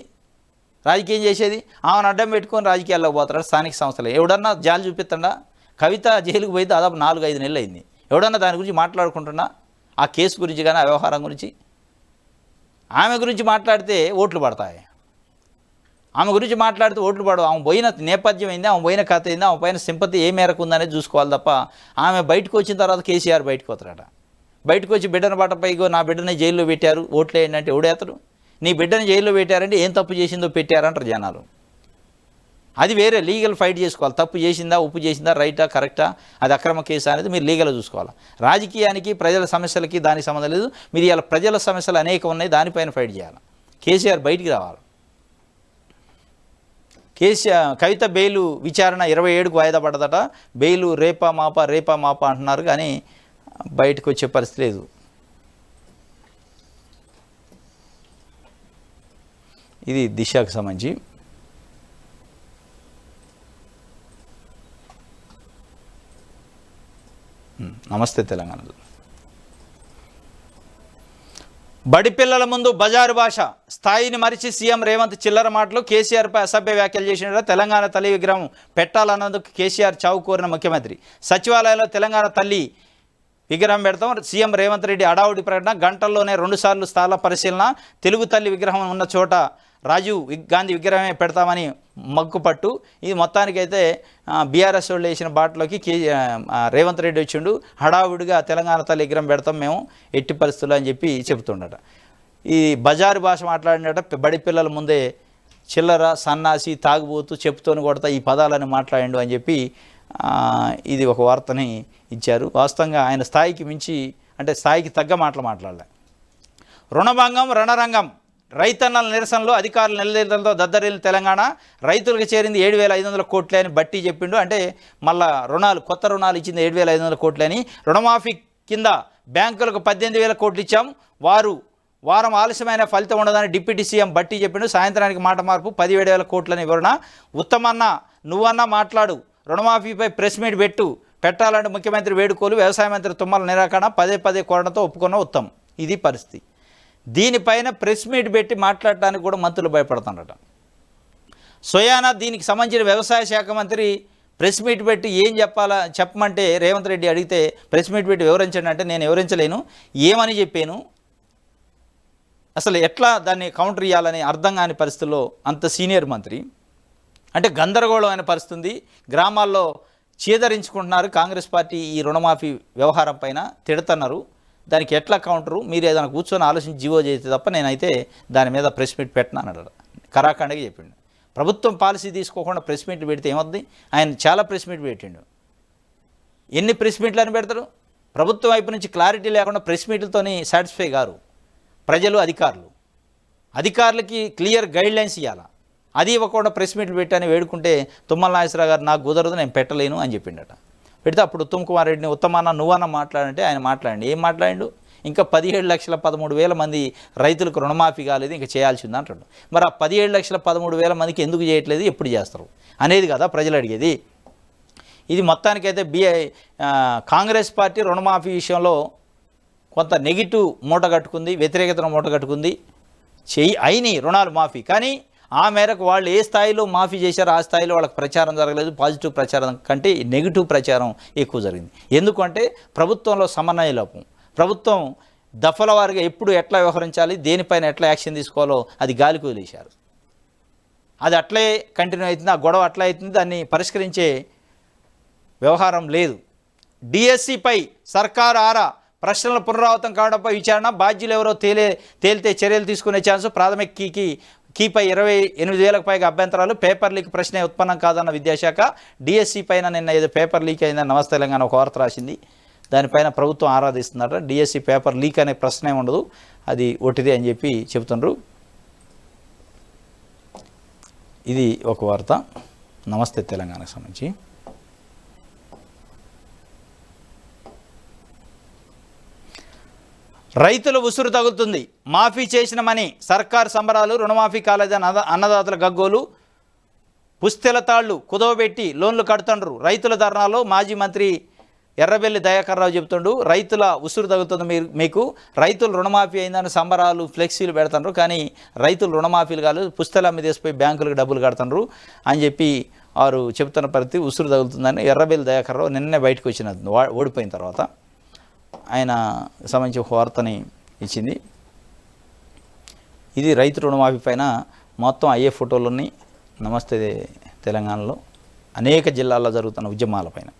రాజకీయం చేసేది? ఆమెను అడ్డం పెట్టుకొని రాజకీయాల్లోకి పోతాడు స్థానిక సంస్థలు. ఎవడన్నా జాలి చూపిస్తుండా? కవిత జైలుకు పోయి దాదాపు 4-5 నెలలు అయింది. ఎవడన్నా దాని గురించి మాట్లాడుకుంటున్నా? ఆ కేసు గురించి కానీ, ఆ వ్యవహారం గురించి? ఆమె గురించి మాట్లాడితే ఓట్లు పడతాయి. ఆమె గురించి మాట్లాడితే ఓట్లు పడవు. ఆమె పోయిన నేపథ్యం ఏంది, ఆమె పోయిన కథ ఏంది, ఆమె పైన సింపతి ఏ మేరకు ఉందనేది చూసుకోవాలి తప్ప ఆమె బయటకు వచ్చిన తర్వాత కేసీఆర్ బయటకు వస్తారట. బయటకు వచ్చి బిడ్డను పట్టపై ఇగో నా బిడ్డని జైల్లో పెట్టారు, ఓట్లు ఏంటంటే ఎవడేతడు? నీ బిడ్డని జైల్లో పెట్టారంటే ఏం తప్పు చేసిందో పెట్టారంటారు జనాలు. అది వేరే లీగల్ ఫైట్ చేసుకోవాలి. తప్పు చేసిందా, ఉప్పు చేసిందా, రైటా, కరెక్టా, అది అక్రమ కేసు అనేది మీరు లీగల్గా చూసుకోవాలి. రాజకీయానికి, ప్రజల సమస్యలకి దానికి సంబంధం లేదు. మీరు ఇలా ప్రజల సమస్యలు అనేకం ఉన్నాయి, దానిపైన ఫైట్ చేయాలి. కేసీఆర్ బయటికి రావాలి. కవిత బెయిలు విచారణ 27కు వాయిదా పడ్డదట. బెయిలు రేపా మాపా అంటున్నారు, కానీ బయటకు వచ్చే పరిస్థితి లేదు. ఇది దిశకు సంబంధించి. నమస్తే తెలంగాణలో. బడి పిల్లల ముందు బజారు భాష. స్థాయిని మరిచి సీఎం రేవంత్ చిల్లర మాటలు. కేసీఆర్పై అసభ్య వ్యాఖ్యలు చేసిన తెలంగాణ తల్లి విగ్రహం పెట్టాలన్నందుకు కేసీఆర్ చావు కోరిన ముఖ్యమంత్రి. సచివాలయంలో తెలంగాణ తల్లి విగ్రహం పెడతాం. సీఎం రేవంత్ రెడ్డి హడావుడి ప్రకటన. గంటల్లోనే 2 సార్లు స్థల పరిశీలన. తెలుగు తల్లి విగ్రహం ఉన్న చోట రాజీవ్ గాంధీ విగ్రహమే పెడతామని మగ్గుపట్టు. ఇది మొత్తానికైతే బీఆర్ఎస్ వాళ్ళు వేసిన బాటలోకి రేవంత్ రెడ్డి వచ్చిండు. హడావుడిగా తెలంగాణ తల్లి విగ్రహం పెడతాం మేము ఎట్టి పరిస్థితులు అని చెప్పి చెబుతుండట. ఈ బజారు భాష మాట్లాడినట. బడి పిల్లల ముందే చిల్లర, సన్నాసి, తాగుబోతూ, చెప్పుతోని కొడతా ఈ పదాలని మాట్లాడిండు అని చెప్పి ఇది ఒక వార్తని ఇచ్చారు. వాస్తవంగా ఆయన స్థాయికి మించి, అంటే స్థాయికి తగ్గ మాటలు మాట్లాడలే. రుణభంగం, రణరంగం. రైతన్నల నిరసనలో అధికారుల నిలదీయడంతో దద్దరిల్లిన తెలంగాణ. రైతులకు చేరింది 7,500 కోట్లే అని బట్టి చెప్పిండు. అంటే మళ్ళా రుణాలు, కొత్త రుణాలు ఇచ్చింది 7,500 కోట్లే అని. రుణమాఫీ కింద బ్యాంకులకు 18,000 కోట్లు ఇచ్చాం. వారం ఆలస్యమైన ఫలితం ఉండదని డిప్యూటీ సీఎం బట్టి చెప్పిండు. సాయంత్రానికి మాట మార్పు. 17,000 కోట్లని వివరణ. ఉత్తమన్న నువ్వన్నా మాట్లాడు, రుణమాఫీపై ప్రెస్ మీట్ పెట్టాలంటే ముఖ్యమంత్రి వేడుకోలు. వ్యవసాయ మంత్రి తుమ్మల నిరాకరణ. పదే కోరడంతో ఒప్పుకున్న ఉత్తమ్. ఇది పరిస్థితి. దీనిపైన ప్రెస్ మీట్ పెట్టి మాట్లాడటానికి కూడా మంత్రులు భయపడుతున్నారట. సోయానా దీనికి సంబంధించిన వ్యవసాయ శాఖ మంత్రి ప్రెస్ మీట్ పెట్టి ఏం చెప్పమంటే రేవంత్ రెడ్డి అడిగితే ప్రెస్ మీట్ పెట్టి వివరించండి అంటే నేను వివరించలేను, ఏమని చెప్పాను, అసలు ఎట్లా దాన్ని కౌంటర్ ఇవ్వాలని అర్థం కాని పరిస్థితుల్లో అంత సీనియర్ మంత్రి. అంటే గందరగోళమైన పరిస్థితి. గ్రామాల్లో చీదరించుకుంటున్నారు. కాంగ్రెస్ పార్టీ ఈ రుణమాఫీ వ్యవహారం పైన తిడుతున్నారు. దానికి ఎట్లా కౌంటరు? మీరు ఏదైనా కూర్చొని ఆలోచించి జీవో చేస్తే తప్ప నేనైతే దాని మీద ప్రెస్ మీట్ పెట్టినాను కరాఖండగా చెప్పిండు. ప్రభుత్వం పాలసీ తీసుకోకుండా ప్రెస్ మీట్లు పెడితే ఏమవుద్ది? ఆయన చాలా ప్రెస్ మీట్ పెట్టిండు. ఎన్ని ప్రెస్ మీట్లు అని పెడతారు? ప్రభుత్వం వైపు నుంచి క్లారిటీ లేకుండా ప్రెస్ మీట్లతోని సాటిస్ఫై గారు ప్రజలు, అధికారులకి క్లియర్ గైడ్లైన్స్ ఇవ్వాలి. అది ఇవ్వకుండా ప్రెస్ మీట్లు పెట్టని వేడుకుంటే తుమ్మల నాగేశ్వరరావు గారు నాకు కుదరదు నేను పెట్టలేను అని చెప్పిండట. పెడితే అప్పుడు ఉత్తమ్ కుమార్ రెడ్డిని ఉత్తమాన్న నువ్వన్నా మాట్లాడంటే ఆయన మాట్లాడండి. ఏం మాట్లాడిండు? ఇంకా 17,13,000 మంది రైతులకు రుణమాఫీ కాలేదు, ఇంకా చేయాల్సింది అంటాడు. మరి ఆ 17,13,000 మందికి ఎందుకు చేయట్లేదు, ఎప్పుడు చేస్తారు అనేది కదా ప్రజలు అడిగేది. ఇది మొత్తానికైతే కాంగ్రెస్ పార్టీ రుణమాఫీ విషయంలో కొంత నెగిటివ్ మూట కట్టుకుంది, వ్యతిరేకతను మూట కట్టుకుంది. అయినాయి రుణాలు మాఫీ, కానీ ఆ మేరకు వాళ్ళు ఏ స్థాయిలో మాఫీ చేశారో ఆ స్థాయిలో వాళ్ళకి ప్రచారం జరగలేదు. పాజిటివ్ ప్రచారం కంటే నెగిటివ్ ప్రచారం ఎక్కువ జరిగింది. ఎందుకంటే ప్రభుత్వంలో సమన్వయ లోపం. ప్రభుత్వం దఫల వారిగా ఎప్పుడు ఎట్లా వ్యవహరించాలి, దేనిపైన ఎట్లా యాక్షన్ తీసుకోవాలో అది గాలికి వదిలేశారు. అది అట్లే కంటిన్యూ అవుతుంది, ఆ గొడవ అట్లా అవుతుంది, దాన్ని పరిష్కరించే వ్యవహారం లేదు. డిఎస్సిపై సర్కారు ఆరా, ప్రశ్నల పునరావృతం కావడంపై విచారణ, బాధ్యులు ఎవరో తేలితే చర్యలు తీసుకునే ఛాన్సు, ప్రాథమిక కీపై 28,000కు పైగా అభ్యంతరాలు, పేపర్ లీక్ ప్రశ్నే ఉత్పన్నం కాదన్న విద్యాశాఖ. డిఎస్సి పైన నిన్న ఏదో పేపర్ లీక్ అయిందని నమస్తే తెలంగాణ ఒక వార్త రాసింది. దానిపైన ప్రభుత్వం ఆరాధిస్తుందట. డిఎస్సి పేపర్ లీక్ అనే ప్రశ్నే ఉండదు, అది ఒట్టిదే అని చెప్పి చెబుతుండ్రు. ఇది ఒక వార్త నమస్తే తెలంగాణకు సంబంధించి. రైతుల ఉసురు తగులుతుంది, మాఫీ చేసిన మనీ సర్కార్ సంబరాలు, రుణమాఫీ కాలేదని అన్నదాతల గగ్గోలు, పుస్తెలతాళ్లు కుదవబెట్టి లోన్లు కడుతుండ్రు. రైతుల ధర్నాలో మాజీ మంత్రి ఎర్రబెల్లి దయాకర్ రావు చెబుతుండు, రైతుల ఉసురు తగులుతుంది మీకు, రైతులు రుణమాఫీ అయిందని సంబరాలు ఫ్లెక్సీలు పెడుతుండ్రు, కానీ రైతులు రుణమాఫీలు కాదు, పుస్తల మీద వేసిపోయి బ్యాంకులకు డబ్బులు కడుతుండ్రు అని చెప్పి వారు చెబుతున్న పరిస్థితి. ఉసురు తగులుతుందని ఎర్రబెల్లి దయాకర్ రావు నిన్నే బయటకు వచ్చిన ఓడిపోయిన తర్వాత ఆయన సంబంధించి ఒక వార్తని ఇచ్చింది. ఇది రైతు రుణమాఫీ పైన మొత్తం అయ్యే ఫోటోలని నమస్తే తెలంగాణలో అనేక జిల్లాల్లో జరుగుతున్న ఉద్యమాలపైన.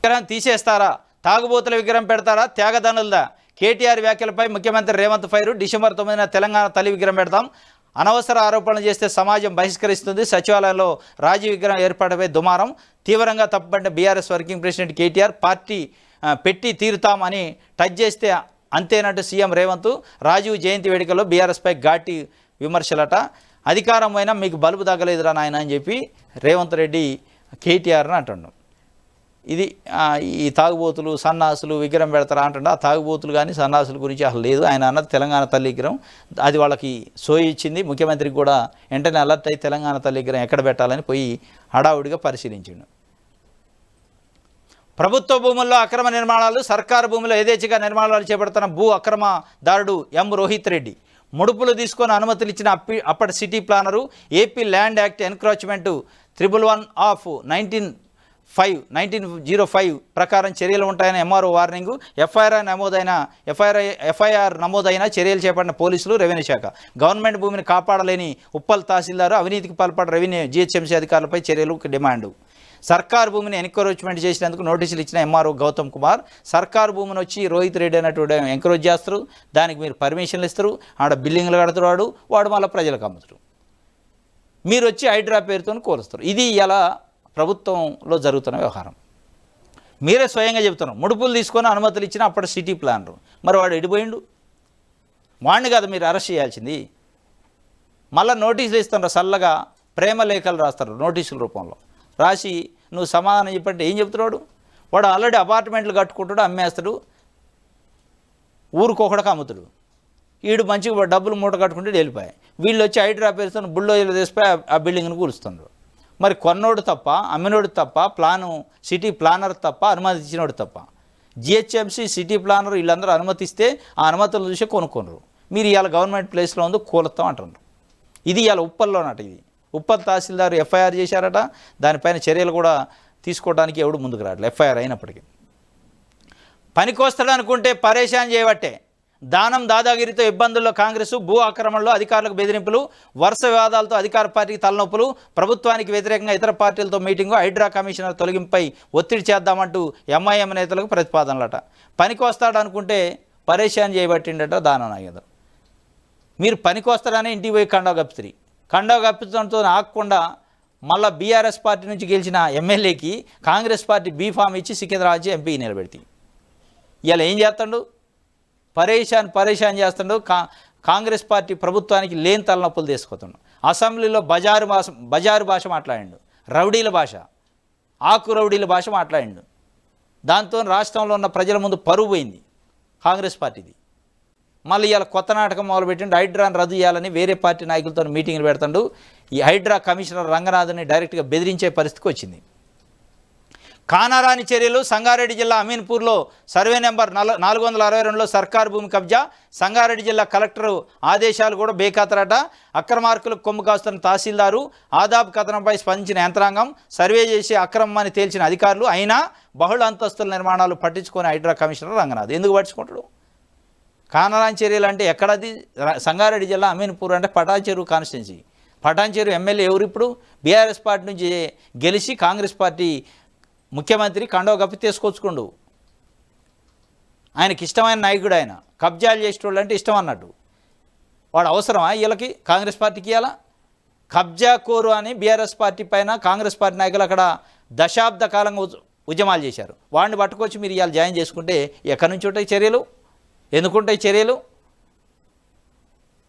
విగ్రహం తీసేస్తారా, తాగుబోతుల విగ్రహం పెడతారా, త్యాగదనులదా? కేటీఆర్ వ్యాఖ్యలపై ముఖ్యమంత్రి రేవంత్ ఫైరు, డిసెంబర్ 9న తెలంగాణ తల్లి విగ్రహం పెడతాం, అనవసర ఆరోపణలు చేస్తే సమాజం బహిష్కరిస్తుంది, సచివాలయంలో రాజీవ్ విగ్రహం ఏర్పాటుపై దుమారం, తీవ్రంగా తప్పుపడిన BRS working president KTR, party పెట్టి తీరుతామని టచ్ చేస్తే అంతేనట్టు సీఎం రేవంత్, రాజీవ్ జయంతి వేడుకల్లో బీఆర్ఎస్పై ఘాటి విమర్శలట, అధికారం అయినా మీకు బలుపు తగ్గలేదురా నాయన అని చెప్పి రేవంత్ రెడ్డి కేటీఆర్ని అంటున్నాం. ఇది ఈ తాగుబోతులు సన్నాసులు విగ్రహం పెడతారా అంటుండే, ఆ తాగుబోతులు కానీ సన్నాసుల గురించి అసలు లేదు. ఆయన అన్నది తెలంగాణ తల్లి విగ్రహం, అది వాళ్ళకి సోయి ఇచ్చింది. ముఖ్యమంత్రికి కూడా వెంటనే అలర్ట్ అయ్యి తెలంగాణ తల్లి విగ్రహం ఎక్కడ పెట్టాలని పోయి హడావుడిగా పరిశీలించిండు. ప్రభుత్వ భూముల్లో అక్రమ నిర్మాణాలు, సర్కారు భూముల్లో యథేచ్ఛగా నిర్మాణాలు చేపడుతున్న భూ అక్రమదారుడు ఎం రోహిత్ రెడ్డి, ముడుపులు తీసుకొని అనుమతులు ఇచ్చిన అప్పటి city planner, AP land act encroachment 111 of 1905 ప్రకారం చర్యలు ఉంటాయని ఎంఆర్ఓ వార్నింగ్, ఎఫ్ఐఆర్ నమోదైన చర్యలు చేపట్టిన పోలీసులు, రెవెన్యూ శాఖ. గవర్నమెంట్ భూమిని కాపాడలేని ఉప్పల్ తహసీల్దారు, అవినీతికి పాల్పడ్డ రెవెన్యూ జీహెచ్ఎంసీ అధికారులపై చర్యలు డిమాండు. సర్కారు భూమిని ఎన్క్రోచ్మెంట్ చేసినందుకు నోటీసులు ఇచ్చిన ఎంఆర్ఓ గౌతమ్ కుమార్, సర్కారు భూమిని వచ్చి రోహిత్ రెడ్డి అన్నట్టు ఎంకరేజ్ చేస్తారు, దానికి మీరు పర్మిషన్లు ఇస్తారు, ఆడ బిల్డింగ్లు కడుతున్నాడు, వాడు మళ్ళీ ప్రజలకు అమ్ముతారు, మీరు వచ్చి హైడ్రా పేరుతో కోరుస్తారు. ఇది ఇలా ప్రభుత్వంలో జరుగుతున్న వ్యవహారం. మీరే స్వయంగా చెబుతున్నారు, ముడుపులు తీసుకొని అనుమతులు ఇచ్చిన అప్పటి సిటీ ప్లానరు, మరి వాడు ఎడిపోయిండు, వాడిని కాదు మీరు అరెస్ట్ చేయాల్సింది. మళ్ళీ నోటీసులు ఇస్తున్నారు, చల్లగా ప్రేమ లేఖలు రాస్తారు నోటీసుల రూపంలో రాసి, నువ్వు సమాధానం చెప్పంటే ఏం చెప్తున్నాడు? వాడు ఆల్రెడీ అపార్ట్మెంట్లు కట్టుకుంటాడు, అమ్మేస్తాడు, ఊరుకోకడక అమ్ముతాడు, వీడు మంచిగా డబ్బులు మూట కట్టుకుంటే వెళ్ళిపోయాయి, వీళ్ళు వచ్చి హైడ్రా పేరుతో బుల్డోజర్లు తీసిపోయి ఆ బిల్డింగ్ను కూలుస్తున్నారు. మరి కొన్నోడు తప్ప, అమ్మినోడు తప్ప, సిటీ ప్లానర్ తప్ప, అనుమతి ఇచ్చినోడు తప్ప. జిహెచ్ఎంసీ సిటీ ప్లానర్ వీళ్ళందరూ అనుమతిస్తే ఆ అనుమతులు చూసి కొనుక్కోనరు. మీరు ఇవాళ గవర్నమెంట్ ప్లేస్లో ఉంది కూలుస్తాం అంటున్నారు. ఇది ఇవాళ ఉప్పల్లోనట. ఇది ఉప్పల్ తహసీల్దారు ఎఫ్ఐఆర్ చేశారట, దానిపైన చర్యలు కూడా తీసుకోవడానికి ఎవడు ముందుకు రావట్లేదు ఎఫ్ఐఆర్ అయినప్పటికీ. పనికొస్తాడు అనుకుంటే పరేషాన్ చేయబట్టే, దానం దాదాగిరితో ఇబ్బందుల్లో కాంగ్రెస్, భూ ఆక్రమణలో అధికారులకు బెదిరింపులు, వరుస వివాదాలతో అధికార పార్టీకి తలనొప్పులు, ప్రభుత్వానికి వ్యతిరేకంగా ఇతర పార్టీలతో మీటింగు, హైడ్రా కమిషనర్ తొలగింపై ఒత్తిడి చేద్దామంటూ ఎంఐఎం నేతలకు ప్రతిపాదనలట. పనికి వస్తాడు అనుకుంటే పరేషాన్ చేయబట్టిండట దానం నాగేంద్ర. మీరు పనికి వస్తాడని ఇంటికి పోయి కండవ కప్పించడంతో ఆగకుండా మళ్ళీ బీఆర్ఎస్ పార్టీ నుంచి గెలిచిన ఎమ్మెల్యేకి కాంగ్రెస్ పార్టీ బీఫామ్ ఇచ్చి సికింద్రాబాద్ ఎంపీ నిలబెడితే ఇలా ఏం చేస్తాడు? పరేషాన్ చేస్తుండో కాంగ్రెస్ పార్టీ ప్రభుత్వానికి లేని తలనొప్పులు తీసుకుతున్నాడు. అసెంబ్లీలో బజారు భాష మాట్లాడిండు, రౌడీల భాష, ఆకు రౌడీల భాష మాట్లాడిండు. దాంతో రాష్ట్రంలో ఉన్న ప్రజల ముందు పరువు పోయింది కాంగ్రెస్ పార్టీది. మళ్ళీ ఇవాళ కొత్త నాటకం మొదలుపెట్టిండు, హైడ్రాను రద్దు చేయాలని వేరే పార్టీ నాయకులతో మీటింగ్లు పెడుతుండు. ఈ హైడ్రా కమిషనర్ రంగనాథ్ని డైరెక్ట్గా బెదిరించే పరిస్థితికి వచ్చింది. కానరాని చర్యలు. సంగారెడ్డి జిల్లా అమీన్పూర్లో సర్వే నెంబర్ 462లో సర్కారు భూమి కబ్జా. సంగారెడ్డి జిల్లా కలెక్టర్ ఆదేశాలు కూడా బేఖాతరట. అక్రమార్కులకు కొమ్ము కాస్తున్న తహసీల్దారు, ఆదాబ్ కథనంపై స్పందించిన యంత్రాంగం, సర్వే చేసి అక్రమమని తేల్చిన అధికారులు. అయినా బహుళ అంతస్తుల నిర్మాణాలు పట్టించుకొని హైడ్రా కమిషనర్ రంగనాథ్ ఎందుకు పట్టించుకుంటాడు? కానరాని చర్యలు అంటే ఎక్కడది? సంగారెడ్డి జిల్లా అమీన్పూర్ అంటే పటాన్చెరు కాన్స్టిట్యున్సీ. పటాన్చెరు ఎమ్మెల్యే ఎవరు ఇప్పుడు? బీఆర్ఎస్ పార్టీ నుంచి గెలిచి కాంగ్రెస్ పార్టీ ముఖ్యమంత్రి కండవ కప్పి తీసుకొచ్చుకోండు. ఆయనకి ఇష్టమైన నాయకుడు ఆయన. కబ్జాలు చేసేటోళ్ళు అంటే ఇష్టం అన్నట్టు. వాడు అవసరమా వీళ్ళకి కాంగ్రెస్ పార్టీకి? ఇలా కబ్జా కోరు అని బీఆర్ఎస్ పార్టీ పైన కాంగ్రెస్ పార్టీ నాయకులు అక్కడ దశాబ్ద కాలంగా ఉద్యమాలు చేశారు. వాడిని పట్టుకొచ్చి మీరు ఇవాళ జాయిన్ చేసుకుంటే ఎక్కడి నుంచి ఉంటాయి చర్యలు? ఎందుకుంటాయి చర్యలు?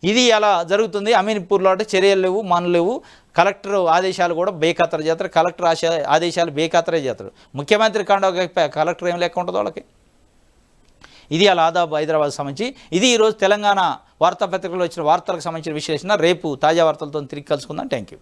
ఇది అలా జరుగుతుంది. అమీన్పూర్లో అంటే చర్యలు లేవు, మనులు లేవు. కలెక్టర్ ఆదేశాలు కూడా బేఖాతరు చేస్తారు. కలెక్టర్ ఆదేశాలు బేఖాతరే చేస్తారు. ముఖ్యమంత్రి కండవ కలెక్టర్ ఏం లెక్క ఉంటుంది వాళ్ళకి? ఇది అలా ఆదాబ్ హైదరాబాద్ సంబంధించి. ఇది ఈరోజు తెలంగాణ వార్తాపత్రికలో వచ్చిన వార్తలకు సంబంధించిన విశ్లేషణ. రేపు తాజా వార్తలతో తిరిగి కలుసుకుందాం. Thank you.